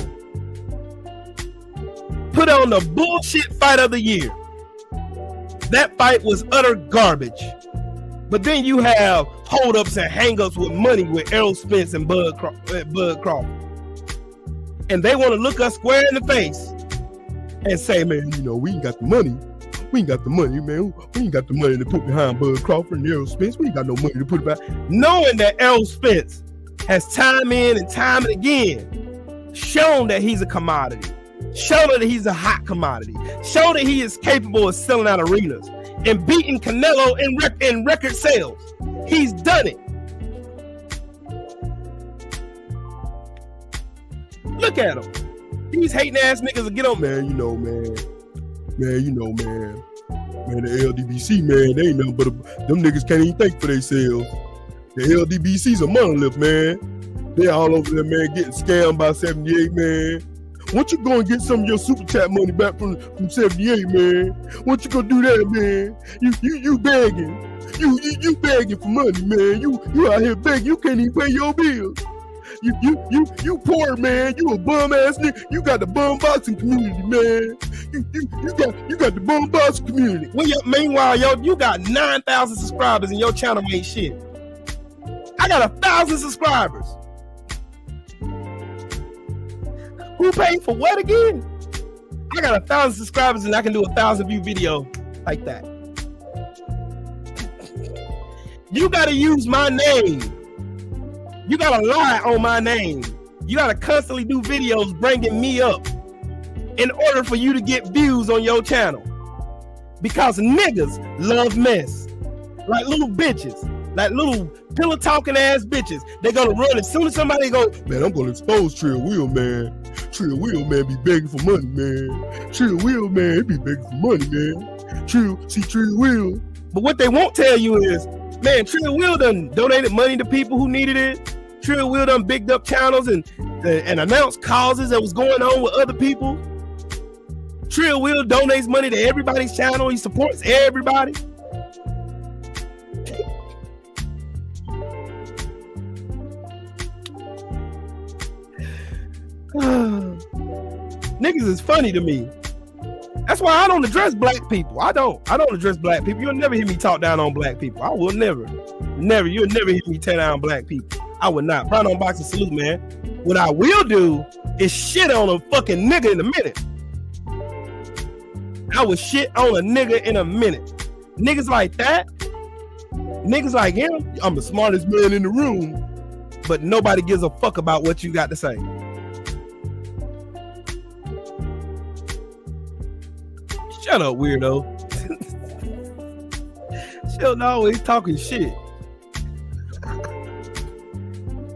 put on the bullshit fight of the year. That fight was utter garbage. But then you have hold ups and hang ups with money with Errol Spence and Bud Crawford. And they want to look us square in the face and say, man, you know, we ain't got the money. We ain't got the money, man. We ain't got the money to put behind Bud Crawford and Errol Spence. We ain't got no money to put behind. Knowing that Errol Spence has time in and time and again shown that he's a commodity, shown that he's a hot commodity, shown that he is capable of selling out arenas and beating Canelo in record sales. He's done it. Look at him. These hating ass niggas will get on, man, you know, man. Man, you know, man. Man, the LDBC, man, they ain't nothing but them niggas can't even think for themselves. The LDBC's a monolith, man. They all over there, man, getting scammed by 78, man. Once you go and get some of your super chat money back from 78, man. Once you go do that, man, you begging. You begging for money, man. You out here begging. You can't even pay your bills. You poor, man. You a bum ass nigga. You got the bum boxing community, man. You got the bum boxing community. Meanwhile, you got 9,000 subscribers and your channel ain't shit. I got 1,000 subscribers. Who paid for what again? I got 1,000 subscribers and I can do 1,000 view video like that. You gotta use my name. You gotta lie on my name. You gotta constantly do videos bringing me up in order for you to get views on your channel. Because niggas love mess. Like little bitches. Like little pillow talking ass bitches. They're gonna run as soon as somebody goes, man, I'm gonna expose Trill Will, man. Trill Will, man, be begging for money, man. Trill Will, man, be begging for money, man. Trill Will. But what they won't tell you is, man, Trill Will done donated money to people who needed it. Trill Will done bigged up channels and announced causes that was going on with other people. Trill Will donates money to everybody's channel. He supports everybody. Niggas is funny to me. That's why I don't address black people. I don't address black people. You'll never hear me talk down on black people. I will never. You'll never hear me tear down black people. I would not. Proud on boxing salute, man. What I will do is shit on a fucking nigga in a minute. I would shit on a nigga in a minute. Niggas like that, niggas like him, I'm the smartest man in the room, but nobody gives a fuck about what you got to say. Shut up, weirdo. Sheldon always talking shit.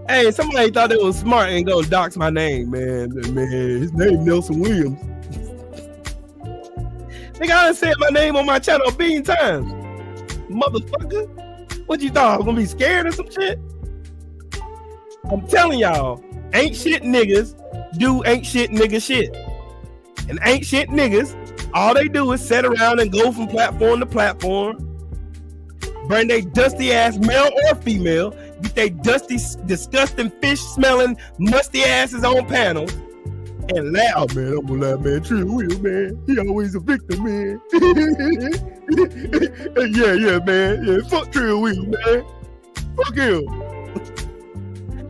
Hey, somebody thought they was smart and go dox my name, man. Man, his name Nelson Williams. Nigga, I done said my name on my channel a billion times. Motherfucker. What you thought? I was gonna be scared or some shit? I'm telling y'all, ain't shit niggas do ain't shit nigga shit. And ain't shit niggas, all they do is sit around and go from platform to platform, bring they dusty ass male or female, get they dusty, disgusting, fish smelling, musty asses on panels, and laugh. Oh man, I'm gonna laugh, man. Trill Will, man. He always a victim, man. yeah, man. Yeah, fuck Trill Will, man. Fuck him.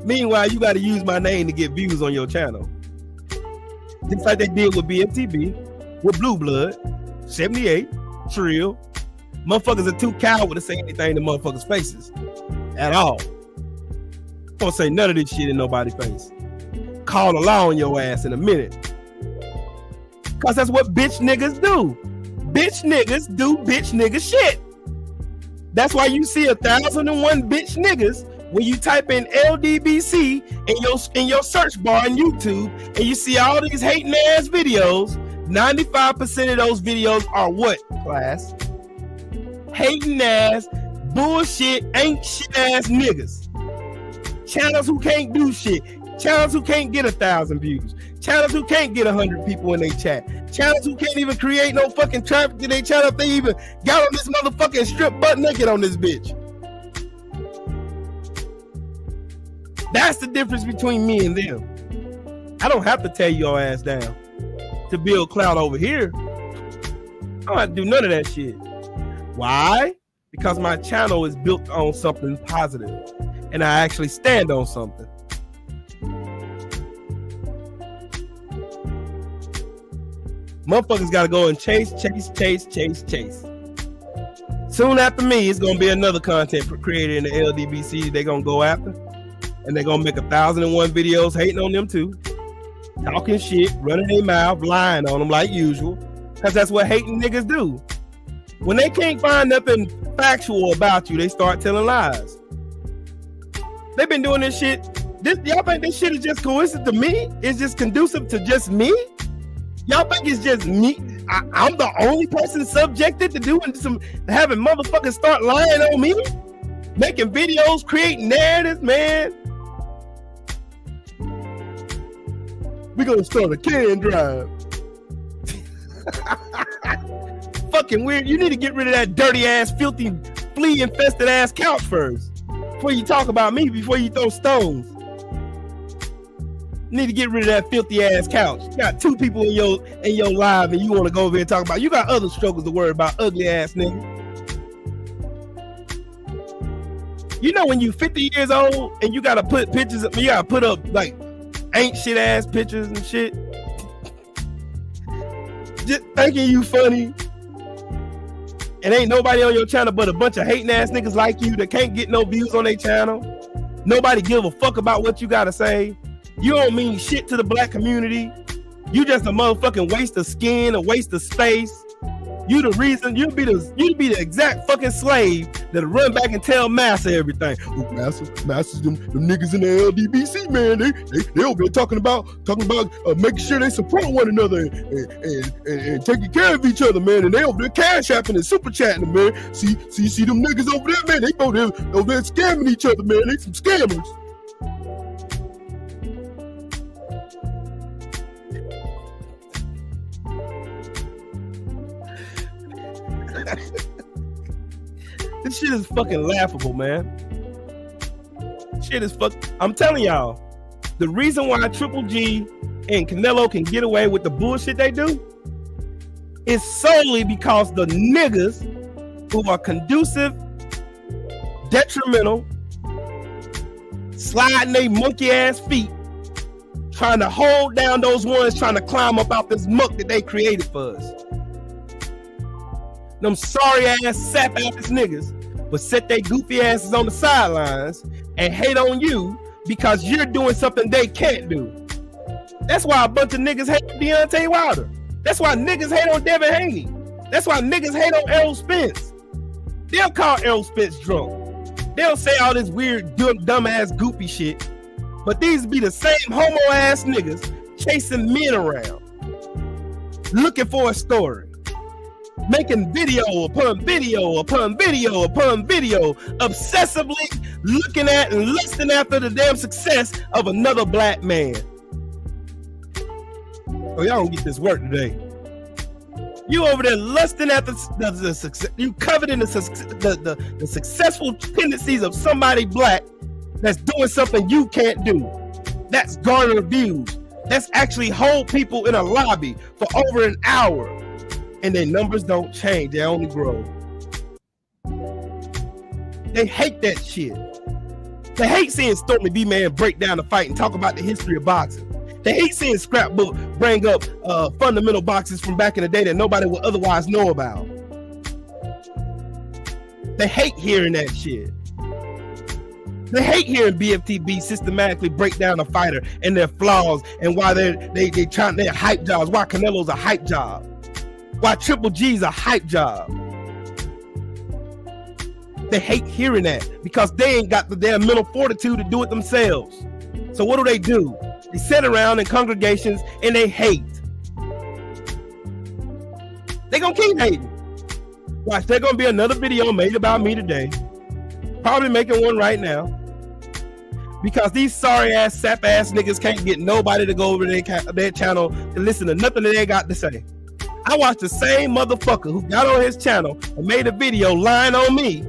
Meanwhile, you gotta use my name to get views on your channel. Just like they did with BFTB, with Blue Blood, 78, Trill. Motherfuckers are too coward to say anything to motherfuckers' faces. At all. Don't say none of this shit in nobody's face. Call the law on your ass in a minute. Cause that's what bitch niggas do. Bitch niggas do bitch nigga shit. That's why you see 1,001 bitch niggas when you type in LDBC in your search bar on YouTube and you see all these hating ass videos. 95% of those videos are what, class? Hating ass, bullshit, ain't shit ass niggas. Channels who can't do shit. Channels who can't get 1,000 views. Channels who can't get 100 people in their chat. Channels who can't even create no fucking traffic to their channel if they even got on this motherfucking strip butt naked on this bitch. That's the difference between me and them. I don't have to tear your ass down to build clout over here. I don't have to do none of that shit. Why? because my channel is built on something positive, and I actually stand on something. Motherfuckers gotta go and chase. Soon after me, it's gonna be another content creator in the LDBC they're gonna go after, and they're gonna make 1,001 videos hating on them too, talking shit, running their mouth, lying on them like usual, because that's what hating niggas do. When they can't find nothing factual about you, they start telling lies. They've been doing this shit. Y'all think this shit is just coincident to me? It's just conducive to just me? Y'all think it's just me? I'm the only person subjected to doing having motherfuckers start lying on me, making videos, creating narratives, man. We gonna start a can drive. Fucking weird. You need to get rid of that dirty ass, filthy, flea infested ass couch first before you talk about me. Before you throw stones. Need to get rid of that filthy ass couch. You got 2 people in your live, and you want to go over here and talk about. You got other struggles to worry about, ugly ass nigga. You know when you 50 years old and you gotta put pictures up, you gotta put up like ain't shit ass pictures and shit, just thinking you funny, and ain't nobody on your channel but a bunch of hating ass niggas like you that can't get no views on their channel. Nobody give a fuck about what you gotta say. You don't mean shit to the black community. You just a motherfucking waste of skin, a waste of space. You the reason. You'd be the exact fucking slave that'll run back and tell Massa everything. Oh, Massa's them niggas in the LDBC, man. They over there talking about making sure they support one another and taking care of each other, man. And they over there cash apping and super chatting, man. See them niggas over there, man. They over there scamming each other, man. They some scammers. This shit is fucking laughable, man. Shit is I'm telling y'all, the reason why Triple G and Canelo can get away with the bullshit they do is solely because the niggas who are conducive, detrimental, sliding they monkey ass feet, trying to hold down those ones trying to climb up out this muck that they created for us. Them sorry ass sap ass niggas will set their goofy asses on the sidelines and hate on you because you're doing something they can't do. That's why a bunch of niggas hate Deontay Wilder. That's why niggas hate on Devin Haney. That's why niggas hate on Errol Spence. They'll call Errol Spence drunk. They'll say all this weird, dumb ass, goofy shit. But these be the same homo ass niggas chasing men around, looking for a story. Making video upon video upon video upon video, obsessively looking at and lusting after the damn success of another black man. Oh, y'all don't get this work today. You over there lusting after the success. You coveting the successful tendencies of somebody black that's doing something you can't do. That's garner views. That's actually hold people in a lobby for over an hour. And their numbers don't change, they only grow. They hate that shit. They hate seeing Stormy B Man break down the fight and talk about the history of boxing. They hate seeing Scrapbook bring up fundamental boxes from back in the day that nobody would otherwise know about. They hate hearing that shit. They hate hearing BFTB systematically break down a fighter and their flaws and why they're hype jobs, why Canelo's a hype job. Why Triple G's a hype job. They hate hearing that because they ain't got the damn mental fortitude to do it themselves. So what do? They sit around in congregations and they hate. They gonna keep hating. Watch, there's gonna be another video made about me today. Probably making one right now. Because these sorry ass, sap ass niggas can't get nobody to go over their channel to listen to nothing that they got to say. I watched the same motherfucker who got on his channel and made a video lying on me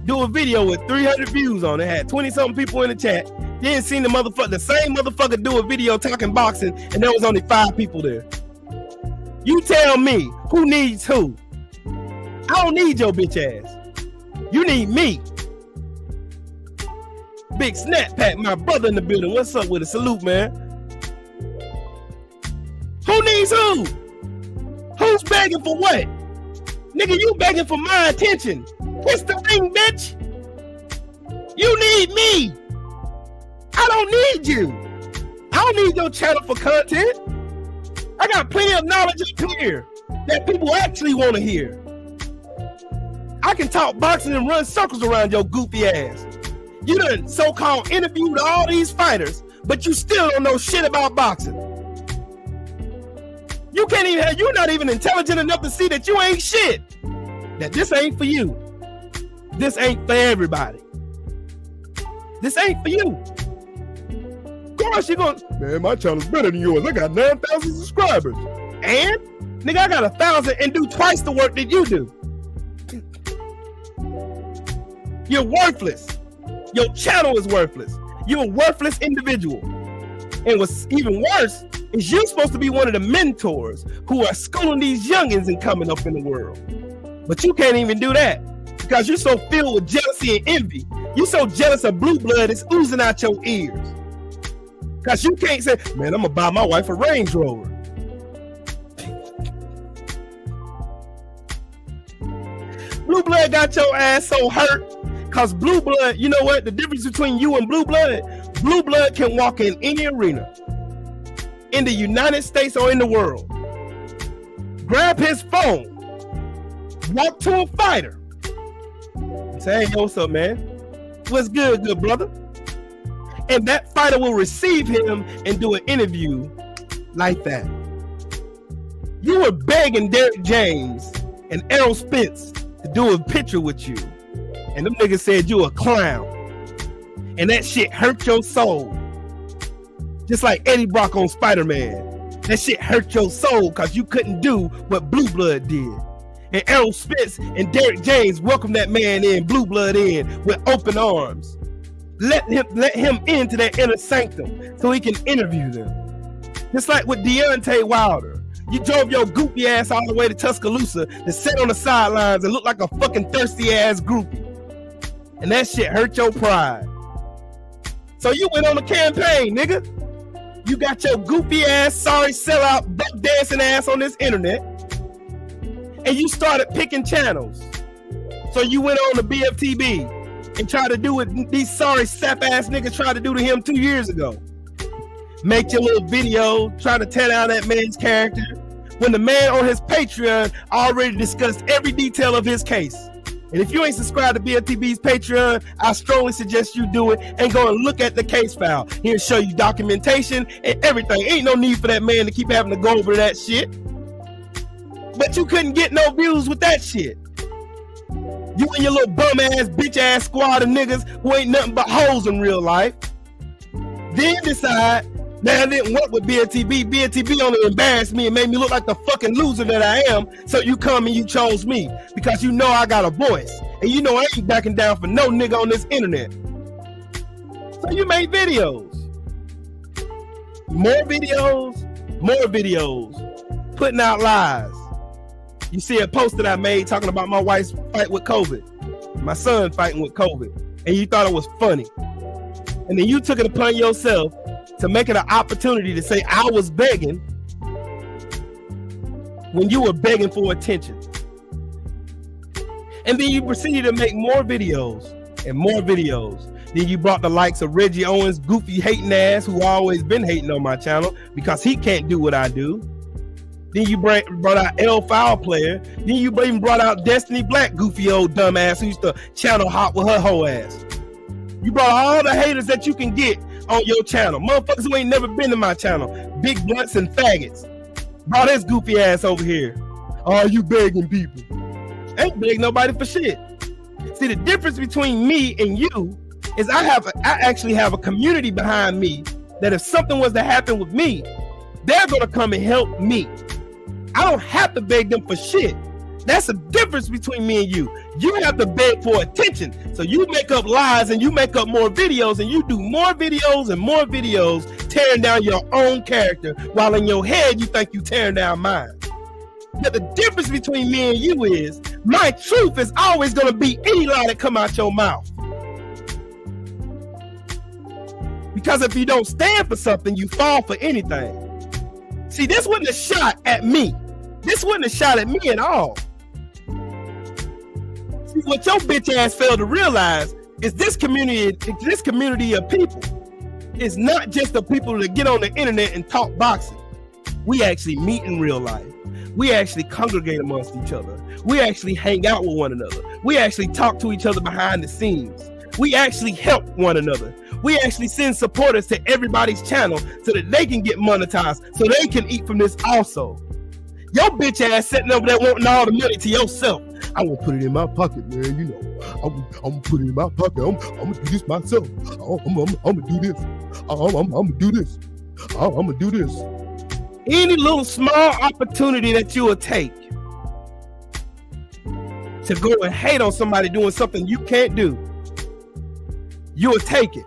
do a video with 300 views on it, had 20-something people in the chat. Then seen the same motherfucker do a video talking boxing and there was only 5 people there. You tell me who needs who? I don't need your bitch ass. You need me. Big Snap Pack, my brother in the building. What's up with it? Salute, man. Who needs who? Who's begging for what? Nigga, you begging for my attention. What's the thing, bitch? You need me. I don't need you. I don't need your channel for content. I got plenty of knowledge up here that people actually want to hear. I can talk boxing and run circles around your goofy ass. You done so-called interviewed all these fighters, but you still don't know shit about boxing. You can't even have, you're not even intelligent enough to see that you ain't shit. That this ain't for you. This ain't for everybody. This ain't for you. Gosh, you going, man, my channel's better than yours. I got 9,000 subscribers. And? Nigga, I got 1,000 and do twice the work that you do. You're worthless. Your channel is worthless. You're a worthless individual. And what's even worse is you're supposed to be one of the mentors who are schooling these youngins and coming up in the world. But you can't even do that because you're so filled with jealousy and envy. You're so jealous of blue blood, it's oozing out your ears. Because you can't say, man, I'm going to buy my wife a Range Rover. Blue blood got your ass so hurt. Because blue blood, you know what? The difference between you and blue blood can walk in any arena. In the United States or in the world. Grab his phone. Walk to a fighter. And say, hey, yo, what's up, man? What's good, good brother? And that fighter will receive him and do an interview like that. You were begging Derek James and Errol Spence to do a picture with you. And them niggas said you a clown. And that shit hurt your soul. Just like Eddie Brock on Spider-Man. That shit hurt your soul because you couldn't do what Blue Blood did. And Errol Spence and Derek James welcomed that man in, Blue Blood in, with open arms. Let him into that inner sanctum so he can interview them. Just like with Deontay Wilder. You drove your goofy ass all the way to Tuscaloosa to sit on the sidelines and look like a fucking thirsty ass groupie. And that shit hurt your pride. So you went on a campaign, nigga. You got your goofy ass, sorry sellout, buck dancing ass on this internet. And you started picking channels. So you went on to BFTB and tried to do what these sorry sap ass niggas tried to do to him 2 years ago. Make your little video, try to tear down that man's character. When the man on his Patreon already discussed every detail of his case. And if you ain't subscribed to BFTB's Patreon, I strongly suggest you do it and go and look at the case file. He'll show you documentation and everything. Ain't no need for that man to keep having to go over that shit. But you couldn't get no views with that shit. You and your little bum ass, bitch ass squad of niggas who ain't nothing but hoes in real life. Then decide, man, I didn't work with BFTB. BFTB only embarrassed me and made me look like the fucking loser that I am. So you come and you chose me because you know I got a voice. And you know I ain't backing down for no nigga on this internet. So you made videos. More videos, putting out lies. You see a post that I made talking about my wife's fight with COVID, my son fighting with COVID, and you thought it was funny. And then you took it upon yourself to make it an opportunity to say I was begging when you were begging for attention. And then you proceeded to make more videos and more videos. Then you brought the likes of Reggie Owens, goofy hating ass, who always been hating on my channel because he can't do what I do. Then you brought out L Foul Player. Then you even brought out Destiny Black, goofy old dumbass who used to channel hop with her whole ass. You brought all the haters that you can get on your channel. Motherfuckers who ain't never been to my channel. Big blunts and faggots. Brought his goofy ass over here. Oh, you begging people. Ain't beg nobody for shit. See, the difference between me and you is I actually have a community behind me that if something was to happen with me, they're gonna come and help me. I don't have to beg them for shit. That's the difference between me and you. You have to beg for attention. So you make up lies and you make up more videos and you do more videos and more videos tearing down your own character while in your head you think you tearing down mine. But the difference between me and you is My truth is always going to be any lie that come out your mouth. Because if you don't stand for something, you fall for anything. See, this wasn't a shot at me. This wasn't a shot at me at all. See, what your bitch ass failed to realize is this community of people is not just the people that get on the internet and talk boxing. We actually meet in real life. We actually congregate amongst each other. We actually hang out with one another. We actually talk to each other behind the scenes. We actually help one another. We actually send supporters to everybody's channel so that they can get monetized, so they can eat from this also. Your bitch ass sitting over there wanting all the money to yourself. I'm gonna put it in my pocket, man. You know, I'm gonna put it in my pocket. I'm gonna do this myself. I'm gonna do this. I'm gonna do this. I'm gonna do this. Any little small opportunity that you will take to go and hate on somebody doing something you can't do, you will take it.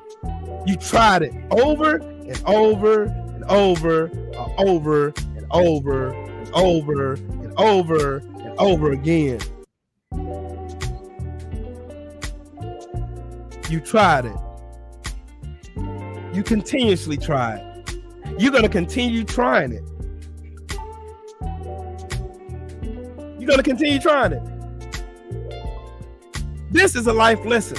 You tried it over and over and over and over and over and over and over and over again. You tried it. You continuously try it. You're going to continue trying it. You're going to continue trying it. This is a life lesson.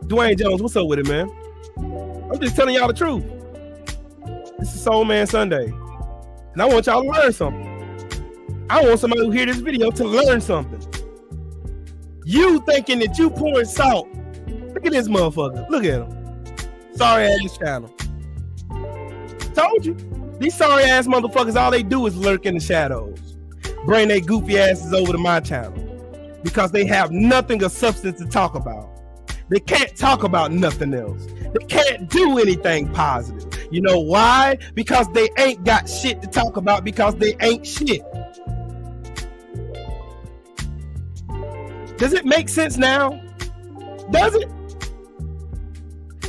Dwayne Jones, what's up with it, man? I'm just telling y'all the truth. This is SoulMan Sunday. And I want y'all to learn something. I want somebody who hear this video to learn something. You thinking that you pouring salt. Look at this motherfucker. Look at him. Sorry ass channel. Told you. These sorry ass motherfuckers, all they do is lurk in the shadows. Bring their goofy asses over to my channel. Because they have nothing of substance to talk about. They can't talk about nothing else. They can't do anything positive. You know why? Because they ain't got shit to talk about, because they ain't shit. Does it make sense now? Does it?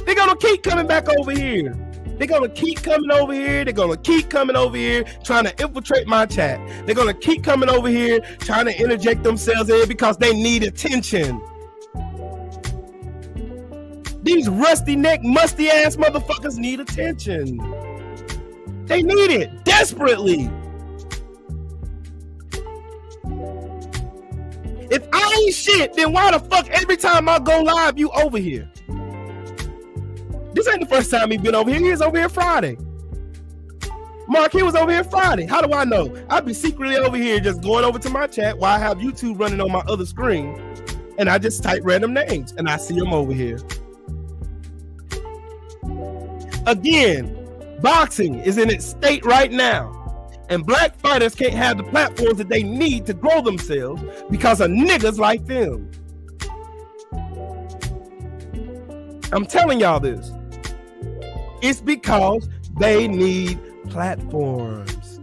They're gonna keep coming back over here. They're gonna keep coming over here. They're gonna keep coming over here trying to infiltrate my chat. They're gonna keep coming over here trying to interject themselves in because they need attention. These rusty neck, musty ass motherfuckers need attention. They need it desperately. If I ain't shit, then why the fuck every time I go live, you over here? This ain't the first time he been over here. He was over here Friday. Mark, he was over here Friday. How do I know? I'd be secretly over here just going over to my chat while I have YouTube running on my other screen. And I just type random names and I see them over here. Again, boxing is in its state right now. And black fighters can't have the platforms that they need to grow themselves because of niggas like them. I'm telling y'all this. It's because they need platforms.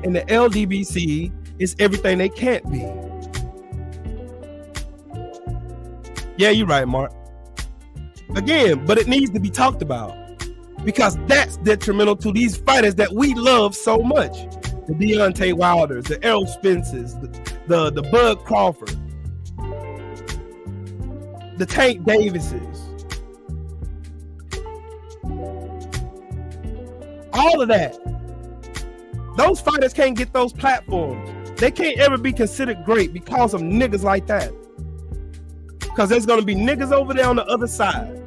And the LDBC is everything they can't be. Yeah, you're right, Mark. Again, but it needs to be talked about. Because that's detrimental to these fighters that we love so much. The Deontay Wilders, the Errol Spences, the Bud Crawford, the Tank Davises. All of that. Those fighters can't get those platforms. They can't ever be considered great because of niggas like that. Because there's going to be niggas over there on the other side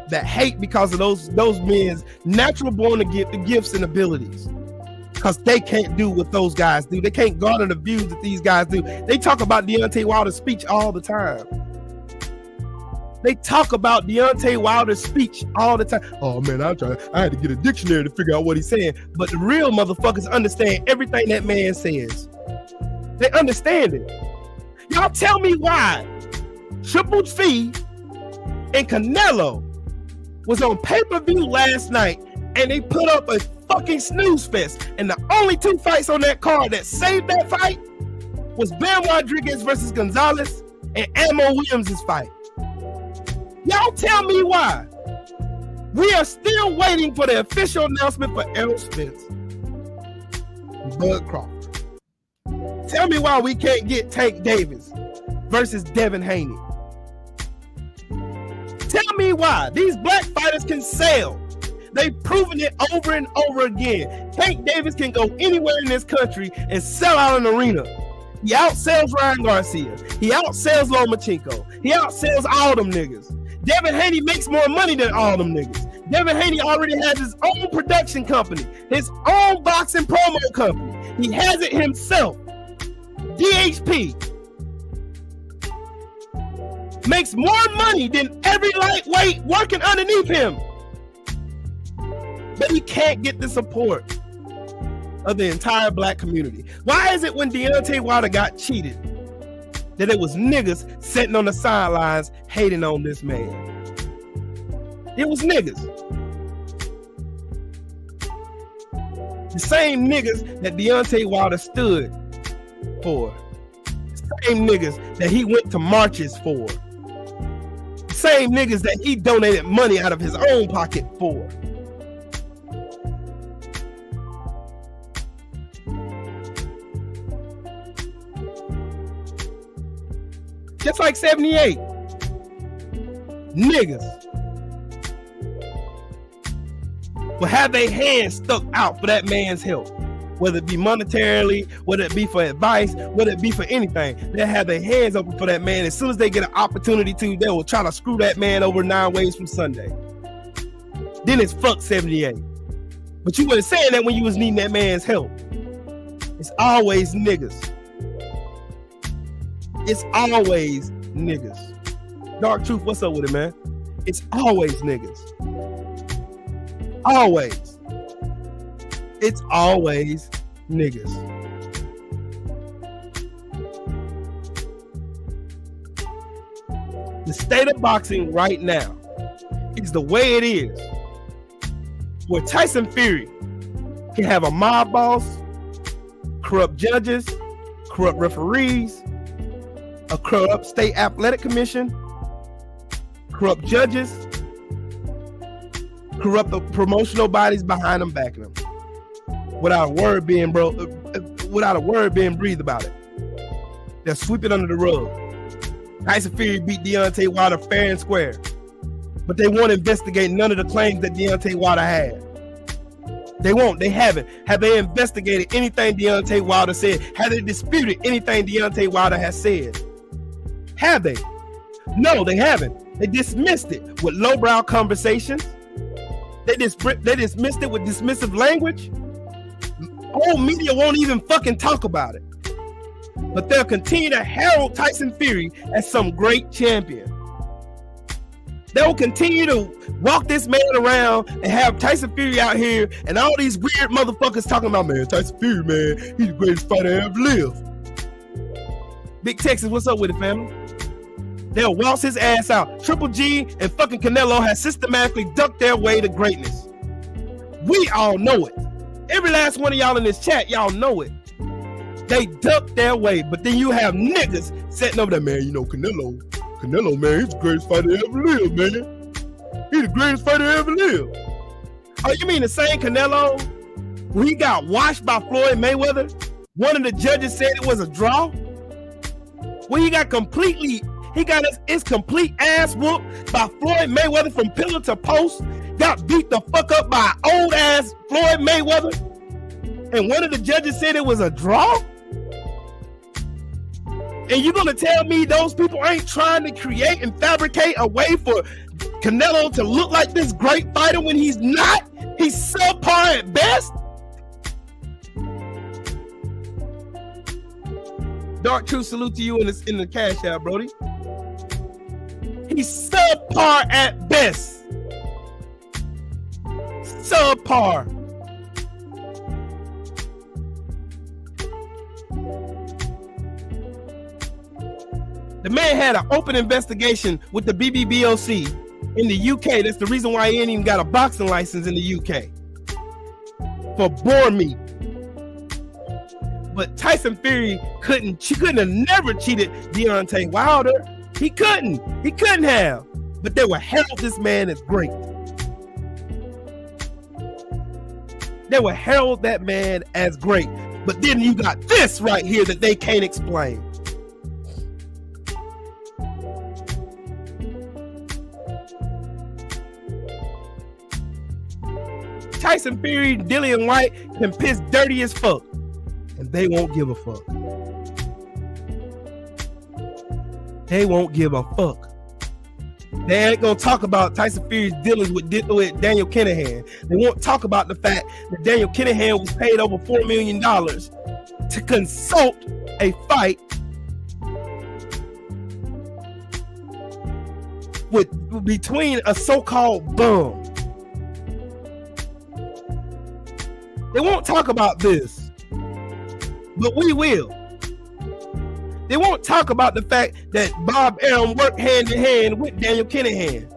that hate because of those men's natural born to get the gifts and abilities. Because they can't do what those guys do. They can't garner the views that these guys do. They talk about Deontay Wilder's speech all the time. They talk about Deontay Wilder's speech all the time. Oh man, I had to get a dictionary to figure out what he's saying. But the real motherfuckers understand everything that man says. They understand it. Y'all tell me why Triple Fee and Canelo was on pay-per-view last night and they put up a fucking snooze fest. And the only two fights on that card that saved that fight was Bam Rodriguez versus Gonzalez and Ammo Williams' fight. Y'all tell me why. We are still waiting for the official announcement for Errol Spence and Bud Crawford. Tell me why we can't get Tank Davis versus Devin Haney. Tell me why. These black fighters can sell. They've proven it over and over again. Tank Davis can go anywhere in this country and sell out an arena. He outsells Ryan Garcia. He outsells Lomachenko. He outsells all them niggas. Devin Haney makes more money than all them niggas. Devin Haney already has his own production company, his own boxing promo company. He has it himself. DHP makes more money than every lightweight working underneath him. But he can't get the support of the entire black community. Why is it when Deontay Wilder got cheated that it was niggas sitting on the sidelines hating on this man? It was niggas. The same niggas that Deontay Wilder stood for. The same niggas that he went to marches for. The same niggas that he donated money out of his own pocket for. Just like 78. Niggas will have their hands stuck out for that man's help. Whether it be monetarily, whether it be for advice, whether it be for anything. They'll have their hands open for that man. As soon as they get an opportunity to, they will try to screw that man over 9 ways from Sunday. Then it's fuck 78. But you weren't saying that when you was needing that man's help. It's always niggas. It's always niggas. Dark Truth, what's up with it, man? It's always niggas. Always. It's always niggas. The state of boxing right now is the way it is, where Tyson Fury can have a mob boss, corrupt judges, corrupt referees, a corrupt state athletic commission, corrupt judges, corrupt the promotional bodies behind them, backing them, without a word being breathed about it. They'll sweep it under the rug. Tyson Fury beat Deontay Wilder fair and square, but they won't investigate none of the claims that Deontay Wilder had. They won't. They haven't. Have they investigated anything Deontay Wilder said? Have they disputed anything Deontay Wilder has said? Have they? No, they haven't. They dismissed it with lowbrow conversations. They dismissed it with dismissive language. Whole media won't even fucking talk about it. But they'll continue to herald Tyson Fury as some great champion. They'll continue to walk this man around and have Tyson Fury out here and all these weird motherfuckers talking about, man, Tyson Fury, man, he's the greatest fighter ever lived. Big Texas, what's up with it, family? They'll waltz his ass out. Triple G and fucking Canelo has systematically ducked their way to greatness. We all know it. Every last one of y'all in this chat, y'all know it. They ducked their way, but then you have niggas sitting over there, man, you know, Canelo, man, he's the greatest fighter ever lived, man. He's the greatest fighter ever lived. Oh, you mean the same Canelo who he got washed by Floyd Mayweather? One of the judges said it was a draw? When he got his complete ass whooped by Floyd Mayweather from pillar to post, got beat the fuck up by old ass Floyd Mayweather, and one of the judges said it was a draw? And you gonna tell me those people ain't trying to create and fabricate a way for Canelo to look like this great fighter when he's not? He's subpar at best. Dark Truth, salute to you in the cash out, Brody. He's subpar at best. Subpar. The man had an open investigation with the BBBOC in the UK. That's the reason why he ain't even got a boxing license in the UK. For boar meat. But Tyson Fury couldn't have never cheated Deontay Wilder. He couldn't have. But they would herald this man as great. They would herald that man as great. But then you got this right here that they can't explain. Tyson Fury, Dillian White can piss dirty as fuck, and they won't give a fuck. They won't give a fuck. They ain't gonna talk about Tyson Fury's dealings with Daniel Kinahan. They won't talk about the fact that Daniel Kinahan was paid over $4 million to consult a fight between a so-called bum. They won't talk about this, but we will. They won't talk about the fact that Bob Arum worked hand in hand with Daniel Kinahan.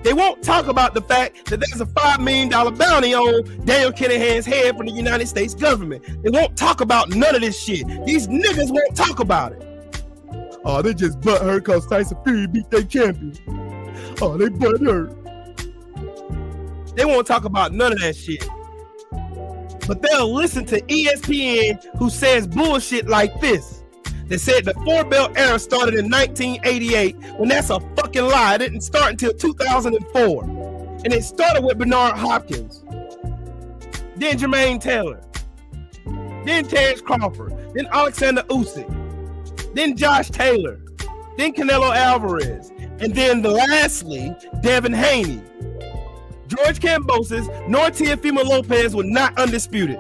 They won't talk about the fact that there's a $5 million bounty on Daniel Kinahan's head from the United States government. They won't talk about none of this shit. These niggas won't talk about it. Oh, they just butthurt because Tyson Fury beat their champion. Oh, they butthurt. They won't talk about none of that shit. But they'll listen to ESPN, who says bullshit like this. They said the four-belt era started in 1988, when that's a fucking lie. It didn't start until 2004. And it started with Bernard Hopkins, then Jermaine Taylor, then Terrence Crawford, then Alexander Usyk, then Josh Taylor, then Canelo Alvarez, and then lastly, Devin Haney. George Kambosos nor Teofimo Lopez were not undisputed.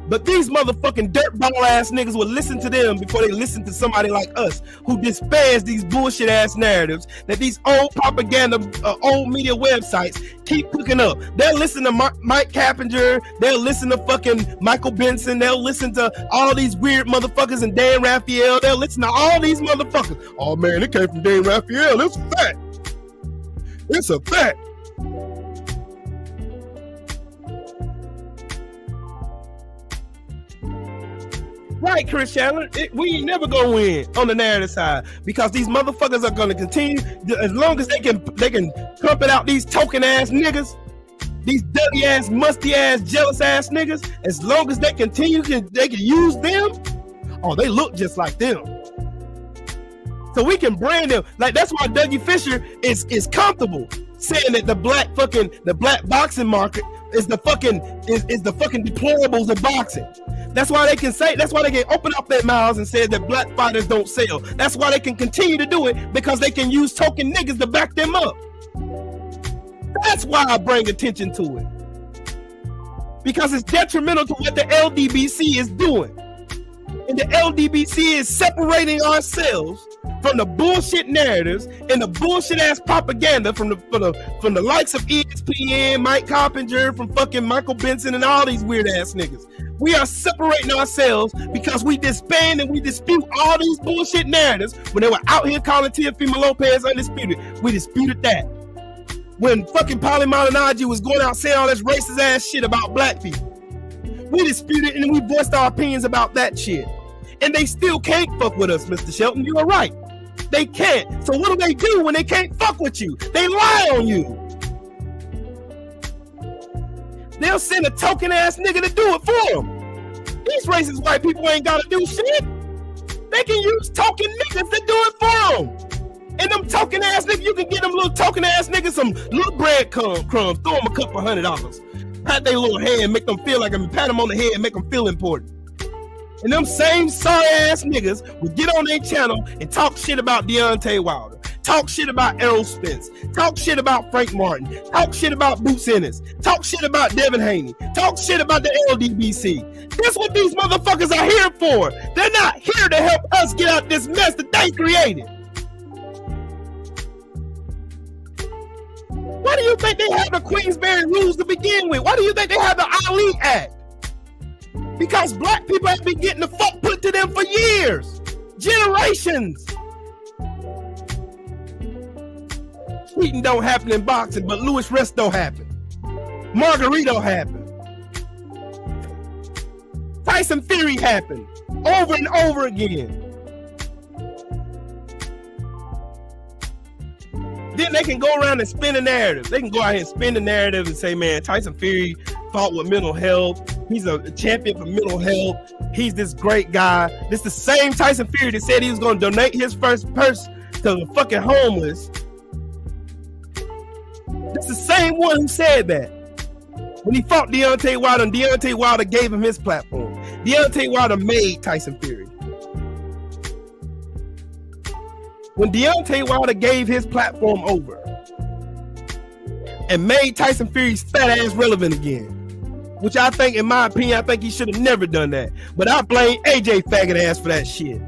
But these motherfucking dirtball ass niggas would listen to them before they listen to somebody like us who disparage these bullshit ass narratives that these old propaganda, old media websites keep cooking up. They'll listen to Mike Cappinger, they'll listen to fucking Michael Benson, they'll listen to all these weird motherfuckers and Dan Raphael, they'll listen to all these motherfuckers. Oh man, it came from Dan Raphael, it's a fact. It's a fact. Right, Chris Chandler. We ain't never gonna win on the narrative side because these motherfuckers are gonna continue as long as they can pump it out these token ass niggas, these dirty ass, musty ass, jealous ass niggas. As long as they continue, they can use them. Oh, they look just like them. So we can brand them. Like that's why Dougie Fisher is comfortable saying that the black boxing market is the fucking deplorables of boxing. That's why they can say, that's why they can open up their mouths and say that black fighters don't sell. That's why they can continue to do it, because they can use token niggas to back them up. That's why I bring attention to it. Because it's detrimental to what the LDBC is doing. And the LDBC is separating ourselves from the bullshit narratives and the bullshit ass propaganda from the likes of ESPN, Mike Coppinger, from fucking Michael Benson and all these weird ass niggas. We are separating ourselves because we disband and we dispute all these bullshit narratives. When they were out here calling Teofimo Lopez undisputed, we disputed that. When fucking Paulie Malignaggi was going out saying all this racist ass shit about black people, we disputed and we voiced our opinions about that shit. And they still can't fuck with us, Mr. Shelton. You are right. They can't. So what do when they can't fuck with you? They lie on you. They'll send a token ass nigga to do it for them. These racist white people ain't gotta do shit. They can use token niggas to do it for them. And them token ass niggas, you can get them little token ass niggas some little bread crumbs, throw them a couple $100. Pat their little hand, make them feel like pat them on the head, make them feel important. And them same sorry ass niggas would get on their channel and talk shit about Deontay Wilder, talk shit about Errol Spence, talk shit about Frank Martin, talk shit about Boots Ennis, talk shit about Devin Haney, talk shit about the LDBC. That's what these motherfuckers are here for. They're not here to help us get out this mess that they created. Why do you think they have the Queensberry rules to begin with? Why do you think they have the Ali Act? Because black people have been getting the fuck put to them for years, generations. Cheating don't happen in boxing, but Louis Resto happened. Margarito happened. Tyson Fury happened over and over again. Then they can go around and spin the narrative. They can go out here and spin the narrative and say, man, Tyson Fury fought with mental health. He's a champion for mental health. He's this great guy. This the same Tyson Fury that said he was going to donate his first purse to the fucking homeless. That's the same one who said that when he fought Deontay Wilder, and Deontay Wilder gave him his platform. Deontay Wilder made Tyson Fury. When Deontay Wilder gave his platform over and made Tyson Fury's fat ass relevant again, which I think, in my opinion, I think he should have never done that. But I blame AJ faggot ass for that shit.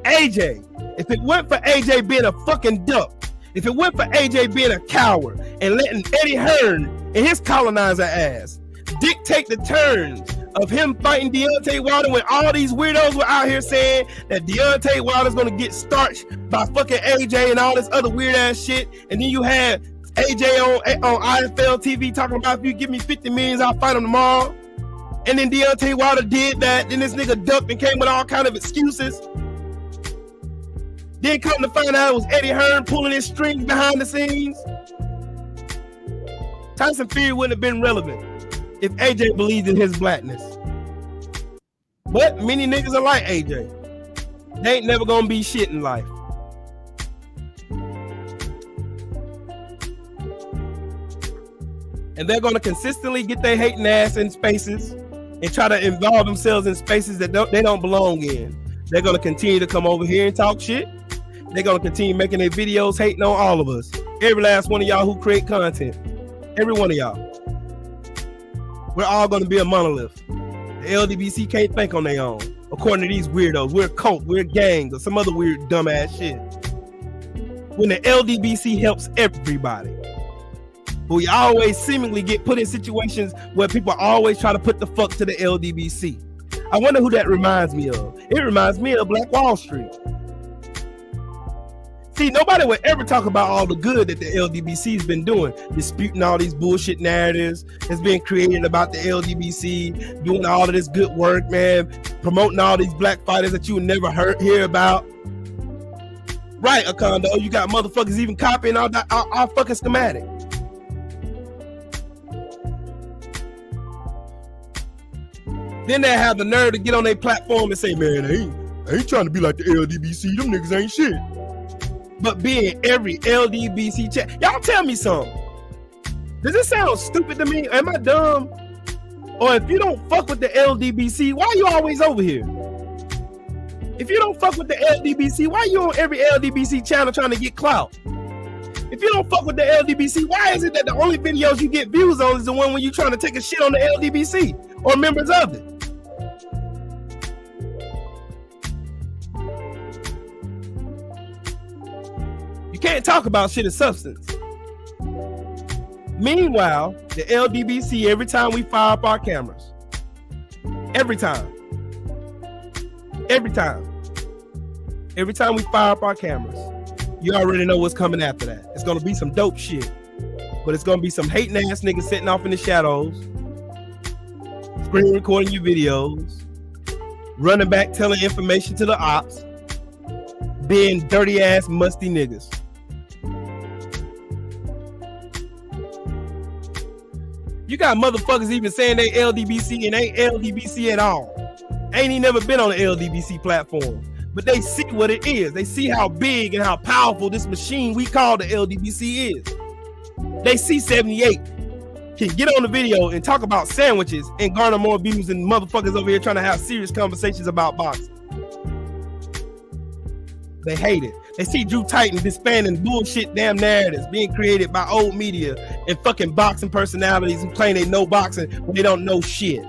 AJ, if it weren't for AJ being a fucking duck, if it weren't for AJ being a coward and letting Eddie Hearn and his colonizer ass dictate the turns of him fighting Deontay Wilder, when all these weirdos were out here saying that Deontay Wilder's gonna get starched by fucking AJ and all this other weird ass shit, and then you had AJ on IFL TV talking about, if you give me 50 million, I'll fight him tomorrow. And then Deontay Wilder did that. Then this nigga ducked and came with all kind of excuses. Then come to find out it was Eddie Hearn pulling his strings behind the scenes. Tyson Fury wouldn't have been relevant if AJ believed in his blackness. But many niggas are like AJ. They ain't never gonna be shit in life. And they're gonna consistently get their hating ass in spaces and try to involve themselves in spaces that they don't belong in. They're gonna continue to come over here and talk shit. They're gonna continue making their videos hating on all of us. Every last one of y'all who create content. Every one of y'all. We're all gonna be a monolith. The LDBC can't think on their own. According to these weirdos, we're a cult, we're a gang, or some other weird dumbass shit. When the LDBC helps everybody. But we always seemingly get put in situations where people always try to put the fuck to the LDBC. I wonder who that reminds me of. It reminds me of Black Wall Street. See, nobody would ever talk about all the good that the LDBC has been doing, disputing all these bullshit narratives that's been created about the LDBC, doing all of this good work, man, promoting all these black fighters that you would never hear about. Right, Akondo, you got motherfuckers even copying our fucking schematic. Then they have the nerve to get on their platform and say, man, I ain't trying to be like the LDBC. Them niggas ain't shit. But being every LDBC chat, y'all tell me something. Does this sound stupid to me? Am I dumb? Or if you don't fuck with the LDBC, why are you always over here? If you don't fuck with the LDBC, why are you on every LDBC channel trying to get clout? If you don't fuck with the LDBC, why is it that the only videos you get views on is the one when you're trying to take a shit on the LDBC or members of it? You can't talk about shit of substance. Meanwhile, the LDBC, every time we fire up our cameras, every time we fire up our cameras, you already know what's coming after that. It's gonna be some dope shit, but it's gonna be some hating ass niggas sitting off in the shadows, screen recording your videos, running back telling information to the ops, being dirty ass musty niggas. You got motherfuckers even saying they LDBC and ain't LDBC at all. Ain't even never been on the LDBC platform. But they see what it is. They see how big and how powerful this machine we call the LDBC is. They see 78 can get on the video and talk about sandwiches and garner more views than motherfuckers over here trying to have serious conversations about boxing. They hate it. They see Drew Titan disbanding bullshit damn narratives being created by old media and fucking boxing personalities who claim they know boxing when they don't know shit.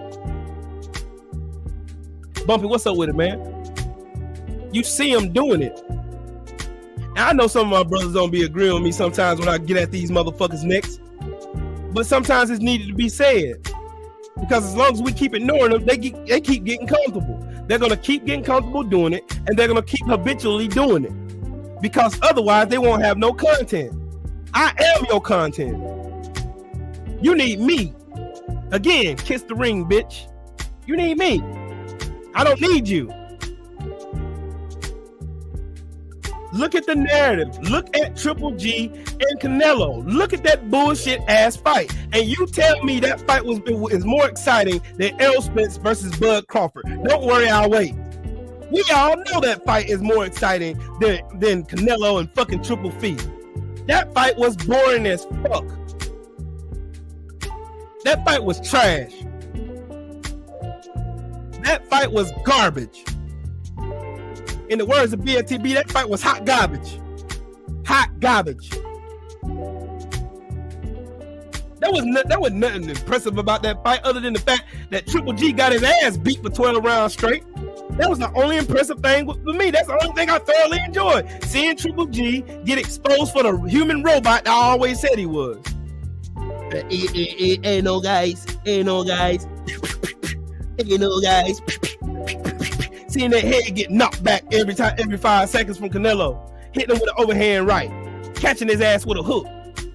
Bumpy, what's up with it, man? You see them doing it. And I know some of my brothers don't be agreeing with me sometimes when I get at these motherfuckers' necks. But sometimes it's needed to be said. Because as long as we keep ignoring them, they keep getting comfortable. They're going to keep getting comfortable doing it, and they're going to keep habitually doing it. Because otherwise, they won't have no content. I am your content. You need me. Again, kiss the ring, bitch. You need me. I don't need you. Look at the narrative. Look at Triple G and Canelo. Look at that bullshit ass fight. And you tell me that fight is more exciting than Errol Spence versus Bud Crawford. Don't worry, I'll wait. We all know that fight is more exciting than Canelo and fucking Triple Fee. That fight was boring as fuck. That fight was trash. That fight was garbage. In the words of BLTB, that fight was hot garbage. Hot garbage. There was nothing impressive about that fight other than the fact that Triple G got his ass beat for 12 rounds straight. That was the only impressive thing for me. That's the only thing I thoroughly enjoyed. Seeing Triple G get exposed for the human robot that I always said he was. Ain't no guys. Ain't no guys. Ain't no guys. Seeing that head get knocked back every 5 seconds from Canelo. Hitting him with an overhand right. Catching his ass with a hook.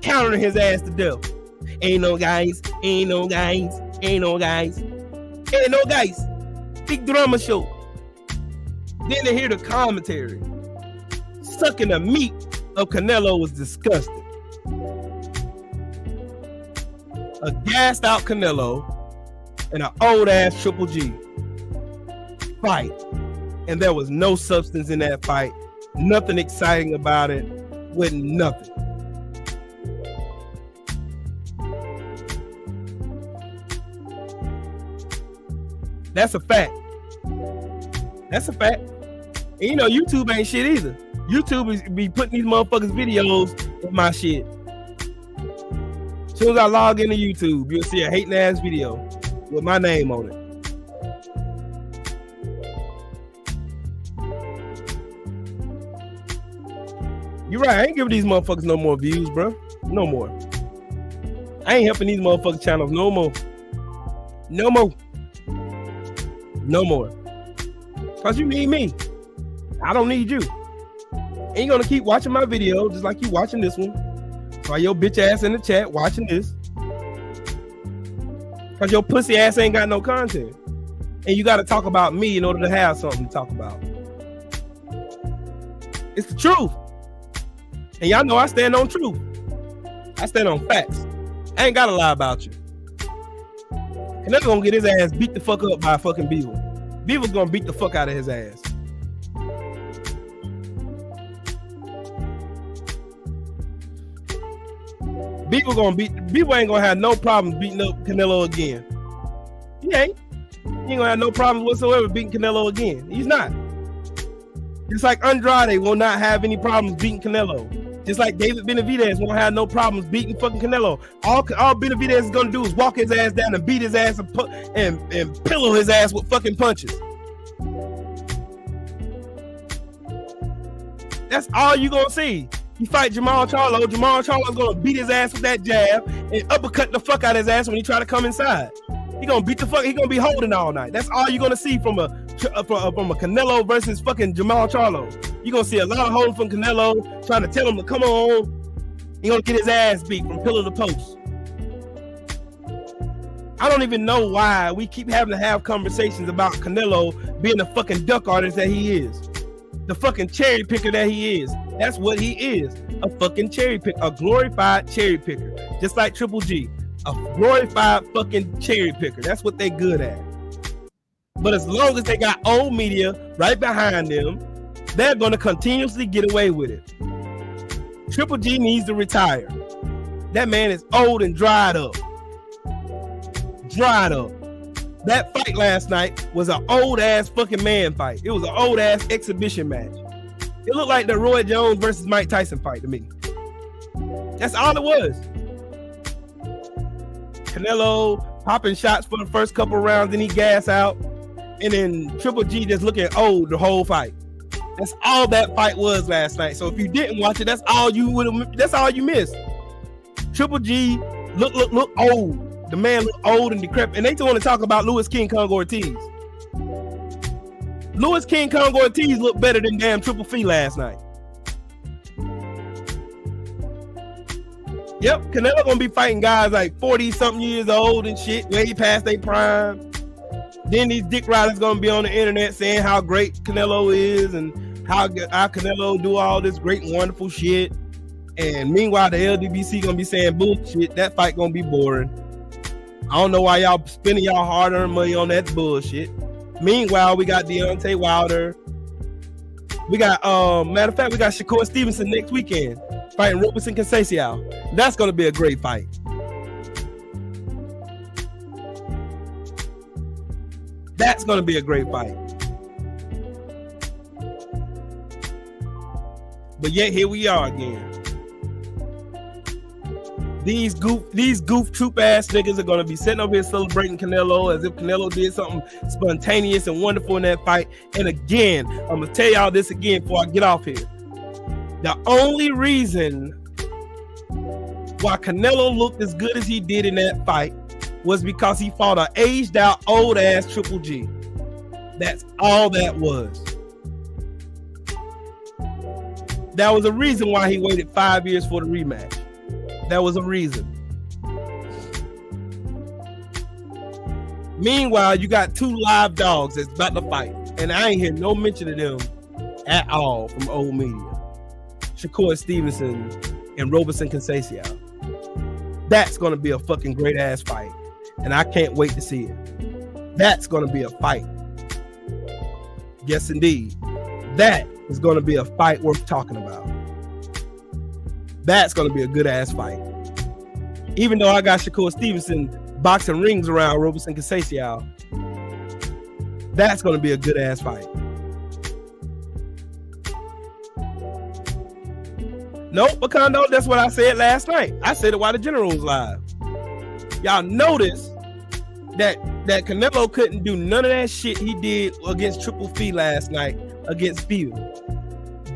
Countering his ass to death. Ain't no guys. Ain't no guys. Ain't no guys. Ain't no guys. Big drama show. Then to hear the commentary. Sucking the meat of Canelo was disgusting. A gassed out Canelo and an old ass Triple G fight. And there was no substance in that fight. Nothing exciting about it. With nothing. That's a fact. That's a fact. And you know, YouTube ain't shit either. YouTube be putting these motherfuckers videos in my shit. As soon as I log into YouTube, you'll see a hating ass video with my name on it. You're right. I ain't giving these motherfuckers no more views, bro. No more. I ain't helping these motherfucking channels no more. No more. No more. Cause you need me. I don't need you. And you're gonna keep watching my video just like you watching this one. While your bitch ass in the chat watching this. Cause your pussy ass ain't got no content. And you gotta talk about me in order to have something to talk about. It's the truth. And y'all know I stand on truth. I stand on facts. I ain't gotta lie about you. Canelo gonna get his ass beat the fuck up by fucking Beaver. Beaver's gonna beat the fuck out of his ass. Beaver ain't gonna have no problems beating up Canelo again. He ain't. He ain't gonna have no problems whatsoever beating Canelo again. He's not. Just like Andrade will not have any problems beating Canelo. Just like David Benavidez won't have no problems beating fucking Canelo. All Benavidez is gonna do is walk his ass down and beat his ass and pillow his ass with fucking punches. That's all you gonna see. You fight Jamal Charlo. Jamal Charlo's gonna beat his ass with that jab and uppercut the fuck out of his ass when he try to come inside. He gonna beat the fuck. He gonna be holding all night. That's all you're gonna see from a Canelo versus fucking Jamal Charlo. You're gonna see a lot of holding from Canelo, trying to tell him to come on. He gonna get his ass beat from pillar to post. I don't even know why we keep having to have conversations about Canelo being the fucking duck artist that he is. The fucking cherry picker that he is. That's what he is. A fucking cherry picker. A glorified cherry picker. Just like Triple G. A glorified fucking cherry picker. That's what they good at. But as long as they got old media right behind them, they're going to continuously get away with it. Triple G needs to retire. That man is old and dried up. Dried up. That fight last night was an old ass fucking man fight. It was an old ass exhibition match. It looked like the Roy Jones versus Mike Tyson fight to me. That's all it was. Canelo popping shots for the first couple rounds, then he gas out, and then Triple G just looking old the whole fight. That's all that fight was last night. So if you didn't watch it, that's all you missed. Triple G look old. The man looked old and decrepit. And they just want to talk about Louis King Kong Ortiz. Louis King Kong Ortiz looked better than damn Triple Fee last night. Yep, Canelo gonna be fighting guys like 40-something years old and shit, way past their prime. Then these dick riders gonna be on the internet saying how great Canelo is and how Canelo do all this great and wonderful shit, and meanwhile the LDBC gonna be saying bullshit. That fight gonna be boring. I don't know why y'all spending y'all hard-earned money on that bullshit. Meanwhile, we got Deontay Wilder. We got, matter of fact, we got Shakur Stevenson next weekend fighting Roberson Conceição. That's gonna be a great fight. That's gonna be a great fight. But yet here we are again. These goof troop ass niggas are gonna be sitting over here celebrating Canelo as if Canelo did something spontaneous and wonderful in that fight. And again, I'm gonna tell y'all this again before I get off here. The only reason why Canelo looked as good as he did in that fight was because he fought an aged out old ass Triple G. That's all that was. That was a reason why he waited 5 years for the rematch. That was a reason. Meanwhile, you got two live dogs that's about to fight, and I ain't hear no mention of them at all from old media. Shakur Stevenson and Roberson Conceição. That's gonna be a fucking great ass fight, and I can't wait to see it. That's gonna be a fight. Yes, indeed. That is gonna be a fight worth talking about. That's going to be a good ass fight. Even though I got Shakur Stevenson boxing rings around Roberson Conceição, that's going to be a good ass fight. Nope, Bacondo, that's what I said last night. I said it while the general was live. Y'all notice that Canelo couldn't do none of that shit he did against Triple Fee last night against Beaver.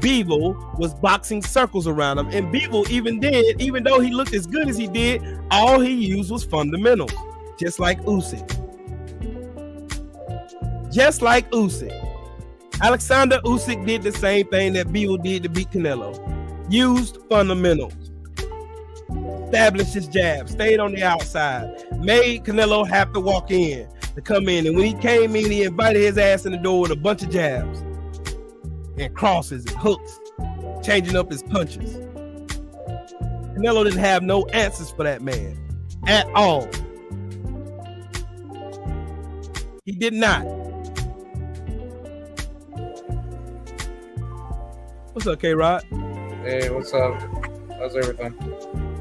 Beaver was boxing circles around him, and Beaver even though he looked as good as he did, all he used was fundamentals, just like Usyk. Just like Usyk. Alexander Usyk did the same thing that Beaver did to beat Canelo. Used fundamentals. Established his jab, stayed on the outside, made Canelo have to walk in to come in, and when he came in, he invited his ass in the door with a bunch of jabs and crosses and hooks, changing up his punches. Canelo didn't have no answers for that man at all. He did not. What's up, K-Rod? Hey, what's up? How's everything?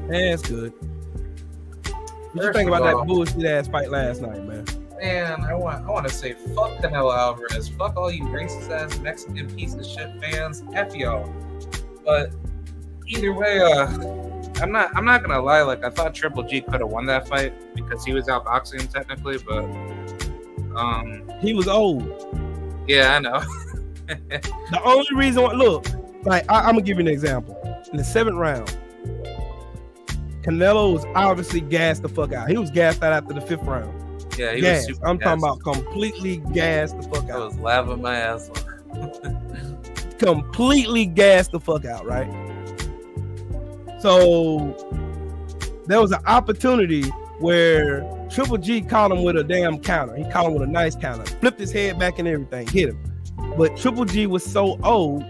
Hey, it's good. What you think about that bullshit ass fight last night, man? Man, I want to say fuck Canelo Alvarez, fuck all you racist ass Mexican piece of shit fans, F y'all. But either way, I'm not gonna lie. Like I thought Triple G could have won that fight because he was outboxing technically, but he was old. Yeah, I know. The only reason, look, like I'm gonna give you an example. In the 7th round, Canelo was obviously gassed the fuck out. He was gassed out after the 5th round. Yeah, he gassed. was super I'm gassed. talking about completely gassed the fuck out. I was laughing my ass off. Completely gassed the fuck out, right? So there was an opportunity where Triple G caught him with a damn counter. He caught him with a nice counter, flipped his head back and everything, hit him. But Triple G was so old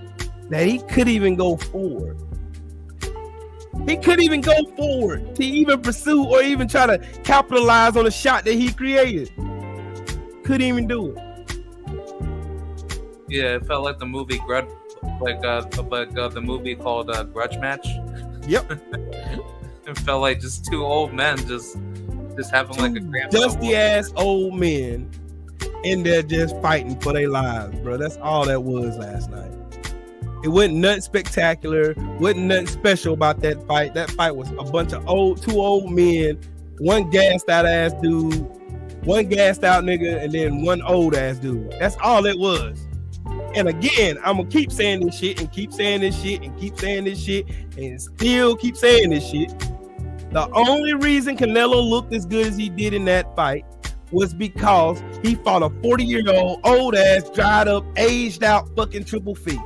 that he couldn't even go forward. He couldn't even go forward to even pursue or even try to capitalize on the shot that he created. Couldn't even do it. Yeah, it felt like the movie Grudge, the movie called Grudge Match. Yep. It felt like just two old men just having like a grand dusty ass old men in there just fighting for their lives, bro. That's all that was last night. It wasn't nothing spectacular, wasn't nothing special about that fight. That fight was a bunch of two old men, one gassed out ass dude, one gassed out nigga, and then one old ass dude. That's all it was. And again, I'm gonna keep saying this shit and keep saying this shit and keep saying this shit and still keep saying this shit. The only reason Canelo looked as good as he did in that fight was because he fought a 40-year-old old ass, dried up, aged out fucking Triple Fee.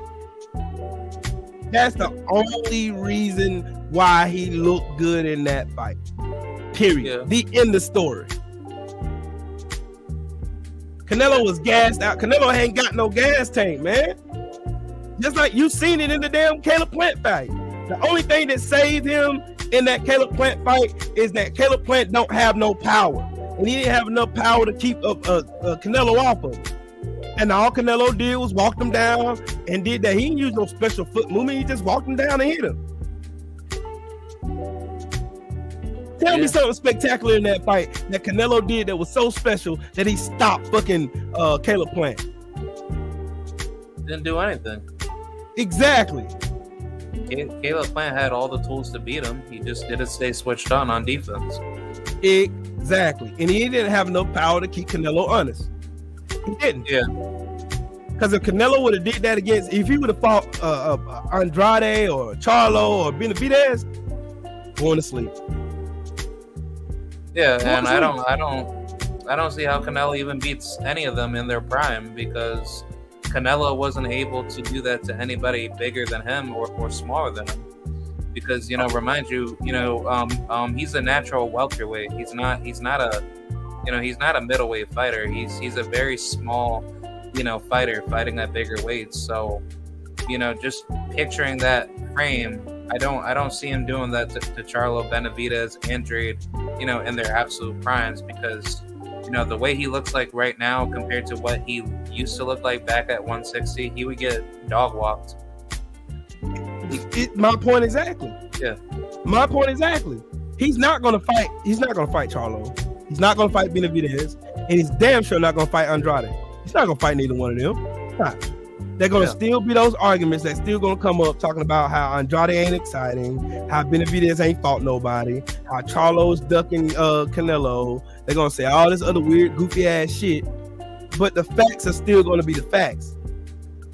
That's the only reason why he looked good in that fight. Period. Yeah. The end of story. Canelo was gassed out. Canelo ain't got no gas tank, man. Just like you seen it in the damn Caleb Plant fight. The only thing that saved him in that Caleb Plant fight is that Caleb Plant don't have no power. And he didn't have enough power to keep Canelo off of him. And all Canelo did was walk him down and did that. He didn't use no special foot movement. He just walked him down and hit him. Tell me something spectacular in that fight that Canelo did that was so special that he stopped fucking Caleb Plant. Didn't do anything. Exactly. Caleb Plant had all the tools to beat him. He just didn't stay switched on defense. Exactly. And he didn't have enough power to keep Canelo honest. He didn't. Yeah. Because if Canelo would have did that against, if he would have fought Andrade or Charlo or Benavidez, going to sleep. Yeah, and I don't see how Canelo even beats any of them in their prime, because Canelo wasn't able to do that to anybody bigger than him or smaller than him. Because, remind you, he's a natural welterweight. He's not a middleweight fighter. He's a very small, fighter fighting at bigger weights. So, just picturing that frame, I don't see him doing that to Charlo, Benavidez, Andrade, in their absolute primes, because the way he looks like right now compared to what he used to look like back at 160, he would get dog walked. My point exactly. Yeah. My point exactly. He's not gonna fight Charlo. He's not gonna fight Benavidez, and he's damn sure not gonna fight Andrade. He's not gonna fight neither one of them. Not. They're gonna still be those arguments that still gonna come up talking about how Andrade ain't exciting, how Benavidez ain't fought nobody, how Charlo's ducking Canelo. They're gonna say all this other weird, goofy ass shit, but the facts are still gonna be the facts.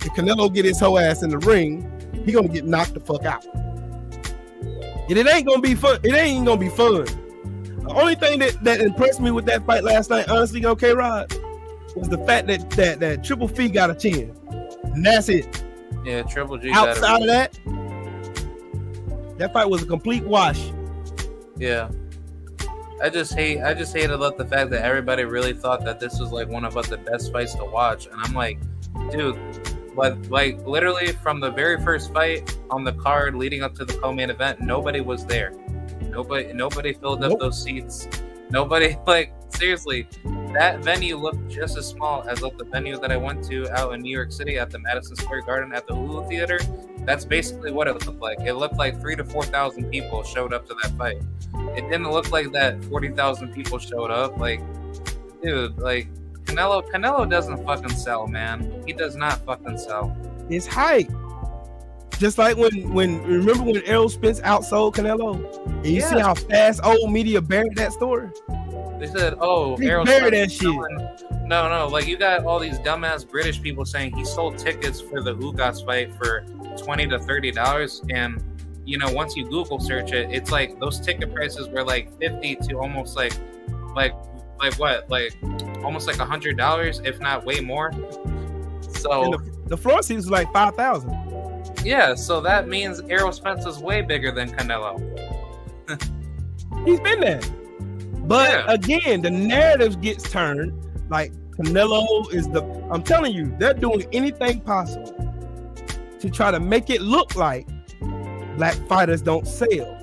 If Canelo get his whole ass in the ring, he gonna get knocked the fuck out. And it ain't gonna be fun. It ain't gonna be fun. The only thing that impressed me with that fight last night, honestly, K-Rod, was the fact that Triple Fee got a chin. And that's it. Yeah, Triple G. Outside of that fight was a complete wash. Yeah. I just hated the fact that everybody really thought that this was like one of the best fights to watch. And I'm like, dude, but like literally from the very first fight on the card leading up to the co-main event, nobody was there. Nobody filled up those seats. Nobody, like, seriously, that venue looked just as small as the venue that I went to out in New York City at the Madison Square Garden at the Hulu Theater. That's basically what it looked like. It looked like 3,000 to 4,000 people showed up to that fight. It didn't look like that 40,000 people showed up. Like, dude, like, Canelo doesn't fucking sell, man. He does not fucking sell. It's hype. Just like remember when Errol Spence outsold Canelo? And you see how fast old media buried that story? They said, oh, Errol buried that shit. No, like you got all these dumbass British people saying he sold tickets for the Ugas fight for $20 to $30, and once you Google search it, it's like those ticket prices were like $50 to almost like almost like $100, if not way more. So the floor seats was like 5,000. Yeah, so that means Errol Spence is way bigger than Canelo. He's been there. But again, the narrative gets turned like Canelo is I'm telling you, they're doing anything possible to try to make it look like black fighters don't sell.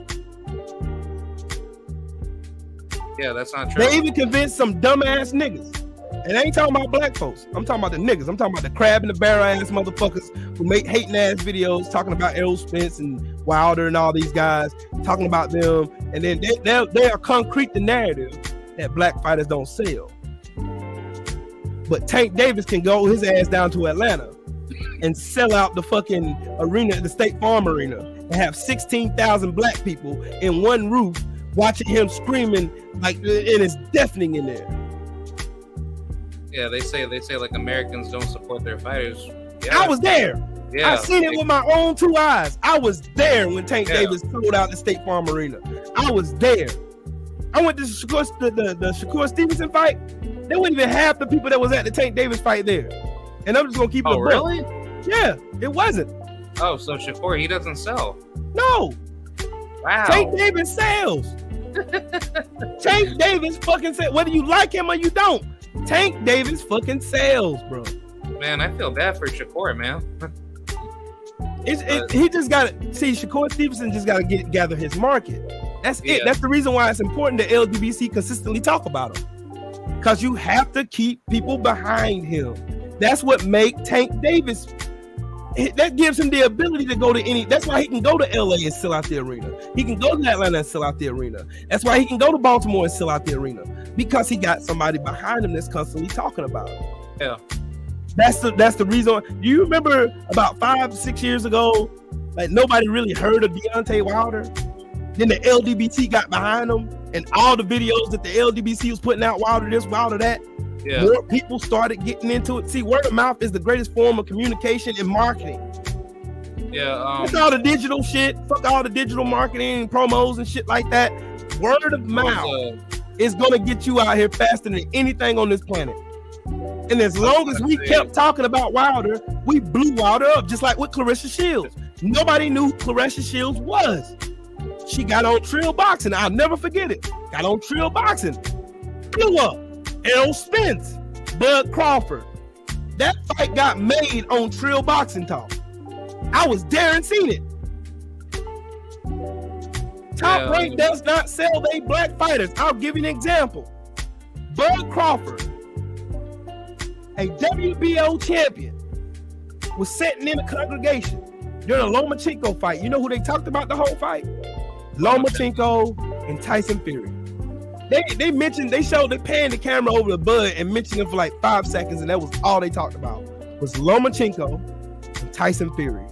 Yeah, that's not true. They even convinced some dumbass niggas. And I ain't talking about black folks. I'm talking about the niggas. I'm talking about the crab in the barrel ass motherfuckers who make hating ass videos talking about Errol Spence and Wilder and all these guys, talking about them. And then they are concrete the narrative that black fighters don't sell. But Tank Davis can go his ass down to Atlanta and sell out the fucking arena, the State Farm Arena, and have 16,000 black people in one roof watching him screaming like, and it's deafening in there. Yeah, they say like Americans don't support their fighters. Yeah. I was there. Yeah, I've seen it with my own two eyes. I was there when Tank Davis sold out the State Farm Arena. I was there. I went to the Shakur Stevenson fight. There wasn't even half the people that was at the Tank Davis fight there. And I'm just gonna keep it. Oh, really? Yeah, it wasn't. Oh, so Shakur, he doesn't sell. No. Wow. Tank Davis sells. Tank Davis fucking sells. Whether you like him or you don't, Tank Davis fucking sells, bro. Man, I feel bad for Shakur, man. He just got to see. Shakur Stevenson just got to gather his market. That's it. That's the reason why it's important that LDBC consistently talk about him, because you have to keep people behind him. That's what make Tank Davis. That gives him the ability to go to any. That's why he can go to LA and sell out the arena. He can go to Atlanta and sell out the arena. That's why he can go to Baltimore and sell out the arena, because he got somebody behind him that's constantly talking about it. Yeah. That's the reason. Do you remember about 5-6 years ago, like nobody really heard of Deontay Wilder? Then the LDBC got behind him, and all the videos that the LDBC was putting out, Wilder this, Wilder that. Yeah. More people started getting into it. See, word of mouth is the greatest form of communication and marketing. Yeah. It's all the digital shit. Fuck all the digital marketing, promos and shit like that. Word of mouth is gonna get you out here faster than anything on this planet. And as long as we kept talking about Wilder, we blew Wilder up, just like with Claressa Shields. Nobody knew who Claressa Shields was. She got on Trill Boxing. I'll never forget it. Got on Trill Boxing. Blew up. Errol Spence. Bud Crawford. That fight got made on Trill Boxing Talk. I was there and seen it. Top Rank does not sell they black fighters. I'll give you an example. Bud Crawford, a WBO champion, was sitting in a congregation during a Lomachenko fight. You know who they talked about the whole fight? Lomachenko and Tyson Fury. They mentioned, they panned the camera over to Bud and mentioned him for like 5 seconds, and that was all they talked about, was Lomachenko and Tyson Fury.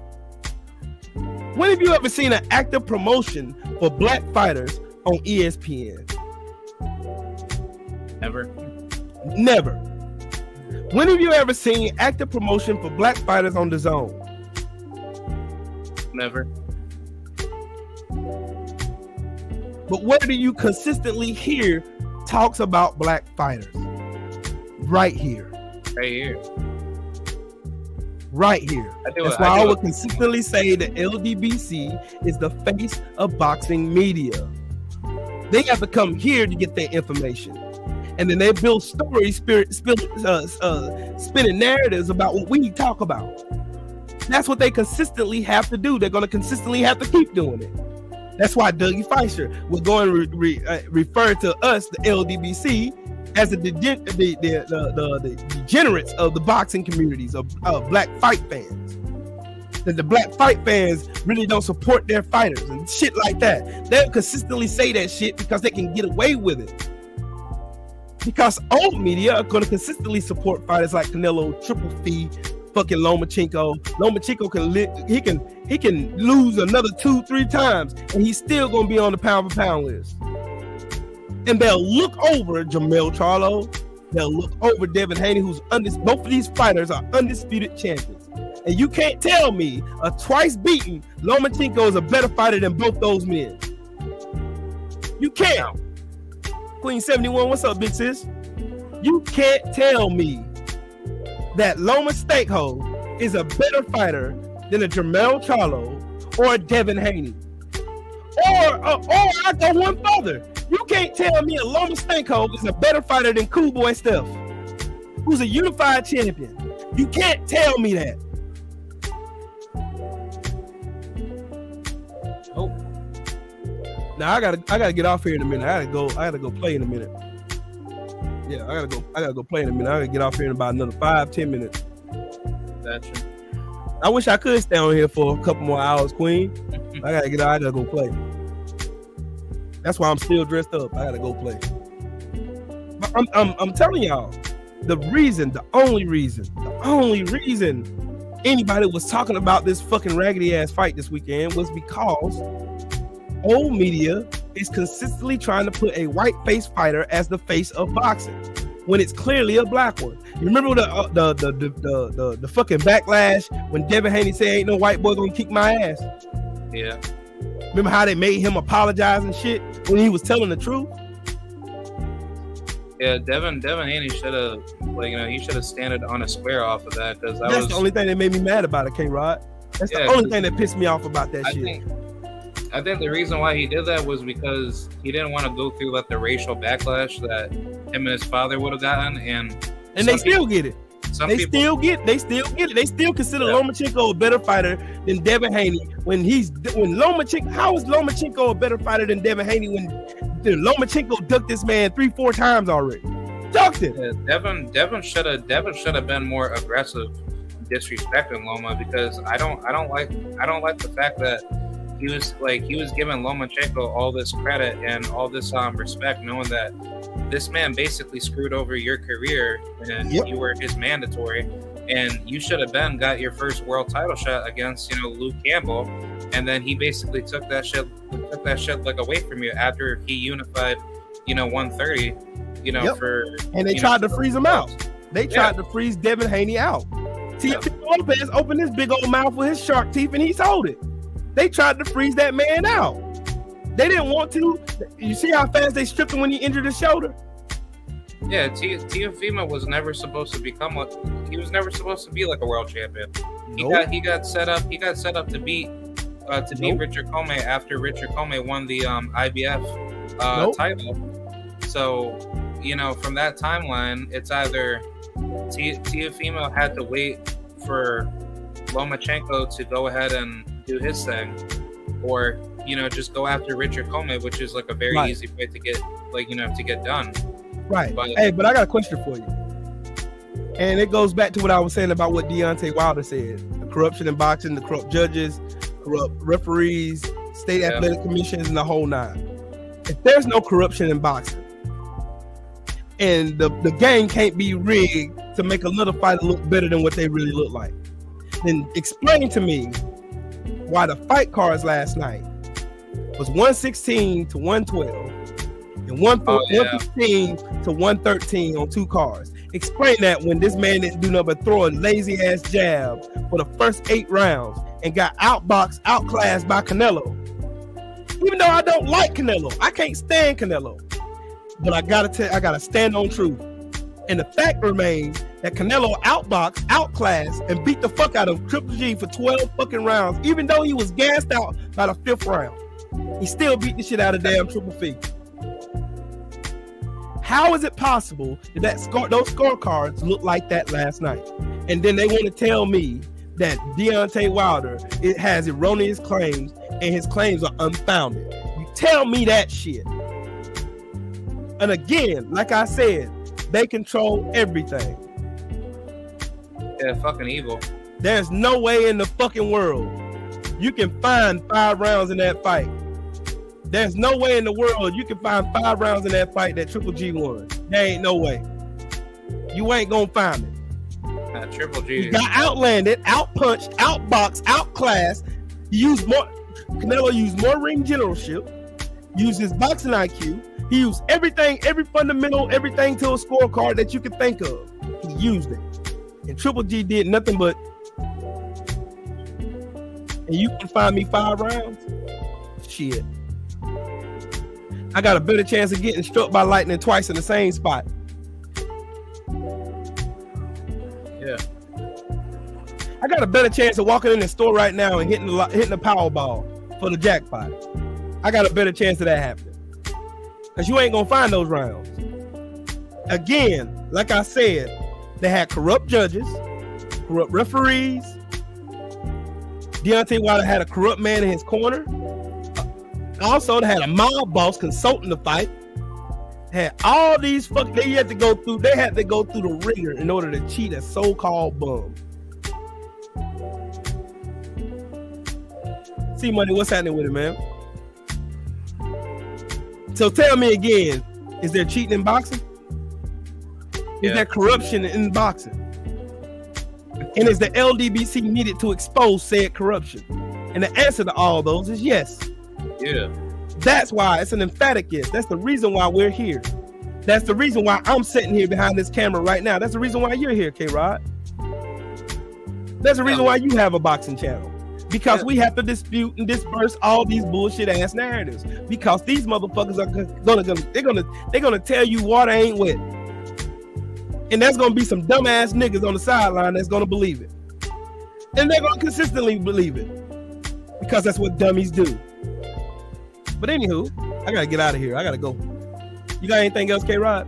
When have you ever seen an active promotion for black fighters on ESPN? Never. When have you ever seen active promotion for black fighters on the Zone? Never. But where do you consistently hear talks about black fighters? Right here. Right here. That's why I would consistently say that LDBC is the face of boxing media. They have to come here to get their information. And then they build stories, spinning narratives about what we talk about. That's what they consistently have to do. They're going to consistently have to keep doing it. That's why Dougie Fleischer was going to refer to us, the LDBC, as the degenerates of the boxing communities of black fight fans. That the black fight fans really don't support their fighters and shit like that. They'll consistently say that shit because they can get away with it. Because old media are going to consistently support fighters like Canelo, Triple Fee, fucking Lomachenko. Lomachenko he can lose another 2-3 times, and he's still going to be on the pound for pound list. And they'll look over Jermell Charlo. They'll look over Devin Haney, who's both of these fighters are undisputed champions. And you can't tell me a twice beaten Lomachenko is a better fighter than both those men. You can't. Queen 71, what's up, big sis? You can't tell me that Loma Steakhouse is a better fighter than a Jermell Charlo or a Devin Haney. Or I go one further. You can't tell me a Loma Steakhouse is a better fighter than Cool Boy Steph, who's a unified champion. You can't tell me that. Oh. Now I gotta get off here in a minute. I gotta go play in a minute. Yeah, I gotta go play in a minute. I gotta get off here in about another 5-10 minutes. Gotcha. I wish I could stay on here for a couple more hours, Queen. I gotta go play. That's why I'm still dressed up. I gotta go play. But I'm telling y'all, the only reason anybody was talking about this fucking raggedy ass fight this weekend was because old media is consistently trying to put a white face fighter as the face of boxing when it's clearly a black one. You remember the fucking backlash when Devin Haney said ain't no white boy gonna kick my ass? Yeah. Remember how they made him apologize and shit when he was telling the truth? Yeah, Devin Haney should have, he should have standed on a square off of that, because that's the only thing that made me mad about it, K-Rod. That's the only thing that pissed me off about that shit. I think the reason why he did that was because he didn't want to go through the racial backlash that him and his father would have gotten, and they still get it. Some They people still get it. They still consider Lomachenko a better fighter than Devin Haney when Lomachenko. How is Lomachenko a better fighter than Devin Haney when Lomachenko ducked this man 3-4 times already? Ducked it. Yeah, Devin should have been more aggressive, disrespecting Loma, because I don't like the fact that he was giving Lomachenko all this credit and all this respect, knowing that this man basically screwed over your career and you were his mandatory, and you should have got your first world title shot against Luke Campbell, and then he basically took that shit like away from you after he unified 130 and they tried to freeze him out. They tried to freeze Devin Haney out. Teofimo Lopez opened his big old mouth with his shark teeth and he told it. They tried to freeze that man out. They didn't want to. You see how fast they stripped him when he injured his shoulder? Yeah, Teofimo was never supposed to become he was never supposed to be like a world champion. He got set up to beat Richard Comey after Richard Comey won the IBF title. So, from that timeline, it's either Teofimo had to wait for Lomachenko to go ahead and do his thing, or just go after Richard Comey, which is like a very easy way to get done. Right. But I got a question for you, and it goes back to what I was saying about what Deontay Wilder said: the corruption in boxing, the corrupt judges, corrupt referees, state athletic commissions, and the whole nine. If there's no corruption in boxing, and the game can't be rigged to make another fighter look better than what they really look like, then explain to me why the fight cards last night was 116 to 112 and 115 to 113 on 2 cards. Explain that when this man didn't do nothing but throw a lazy ass jab for the first 8 rounds and got outboxed, outclassed by Canelo. Even though I don't like Canelo, I can't stand Canelo, but I gotta stand on truth. And the fact remains that Canelo outboxed, outclassed, and beat the fuck out of Triple G for 12 fucking rounds, even though he was gassed out by the 5th round. He still beat the shit out of damn Triple Fee. How is it possible that those scorecards look like that last night? And then they want to tell me that Deontay Wilder has erroneous claims and his claims are unfounded. You tell me that shit. And again, like I said, they control everything. Yeah, fucking evil. There's no way in the fucking world you can find 5 rounds in that fight. There's no way in the world you can find 5 rounds in that fight that Triple G won. There ain't no way. You ain't gonna find it. Triple G. He got outlanded, outpunched, outboxed, outclassed. Canelo used more ring generalship, used his boxing IQ. He used everything, every fundamental, everything to a scorecard that you could think of. He used it. And Triple G did nothing but. And you can find me 5 rounds? Shit. I got a better chance of getting struck by lightning twice in the same spot. Yeah. I got a better chance of walking in the store right now and hitting the Powerball for the jackpot. I got a better chance of that happening. Because you ain't going to find those rounds. Again, like I said, they had corrupt judges, corrupt referees. Deontay Wilder had a corrupt man in his corner. Also, they had a mob boss consulting the fight. Had all these they had to go through the ringer in order to cheat a so-called bum. See, Money, what's happening with it, man? So tell me again, is there cheating in boxing? Is there corruption in boxing? And is the LDBC needed to expose said corruption? And the answer to all those is yes. Yeah. That's why it's an emphatic yes. That's the reason why we're here. That's the reason why I'm sitting here behind this camera right now. That's the reason why you're here, K-Rod. That's the reason why you have a boxing channel. Because we have to dispute and disperse all these bullshit ass narratives. Because these motherfuckers are gonna tell you water ain't wet. And there's gonna be some dumbass niggas on the sideline that's gonna believe it. And they're gonna consistently believe it. Because that's what dummies do. But anywho, I gotta get out of here. I gotta go. You got anything else, K-Rod?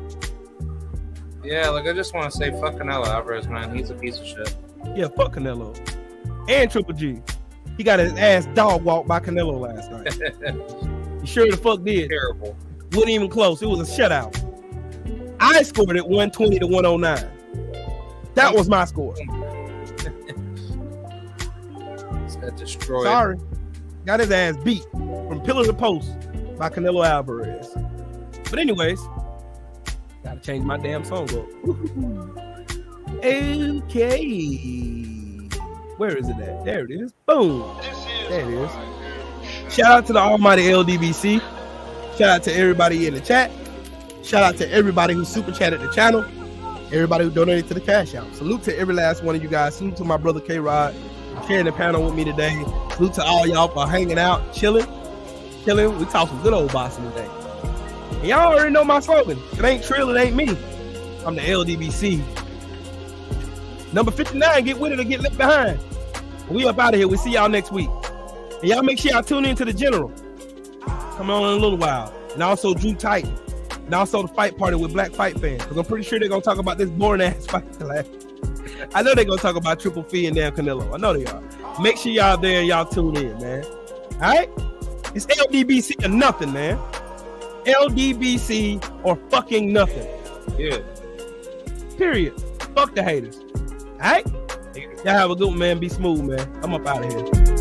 Yeah, like I just want to say fuck Canelo Alvarez, man. He's a piece of shit. Yeah, fuck Canelo. And Triple G. He got his ass dog walked by Canelo last night. He sure the fuck did. Terrible. Wasn't even close. It was a shutout. I scored it 120 to 109. That was my score. Got destroyed. Sorry. Got his ass beat from pillar to post by Canelo Alvarez. But anyways, gotta change my damn song up. Okay. Where is it at? There it is. Boom. There it is. Shout out to the almighty LDBC. Shout out to everybody in the chat. Shout out to everybody who super chatted the channel. Everybody who donated to the cash out. Salute to every last one of you guys. Salute to my brother K-Rod sharing the panel with me today. Salute to all y'all for hanging out, chilling. We talked some good old boxing today. And y'all already know my slogan. It ain't Trill, it ain't me. I'm the LDBC. Number 59, get with it or get left behind. We up out of here. We see y'all next week. And y'all make sure y'all tune in to the General. Come on in a little while. And also Drew Titan. And also the fight party with Black Fight Fans. Because I'm pretty sure they're going to talk about this boring ass fight. I know they're going to talk about Triple Fee and damn Canelo. I know they are. Make sure y'all there and y'all tune in, man. All right? It's LDBC or nothing, man. LDBC or fucking nothing. Yeah. Period. Fuck the haters. All right? Y'all have a good one, man. Be smooth, man. I'm up out of here.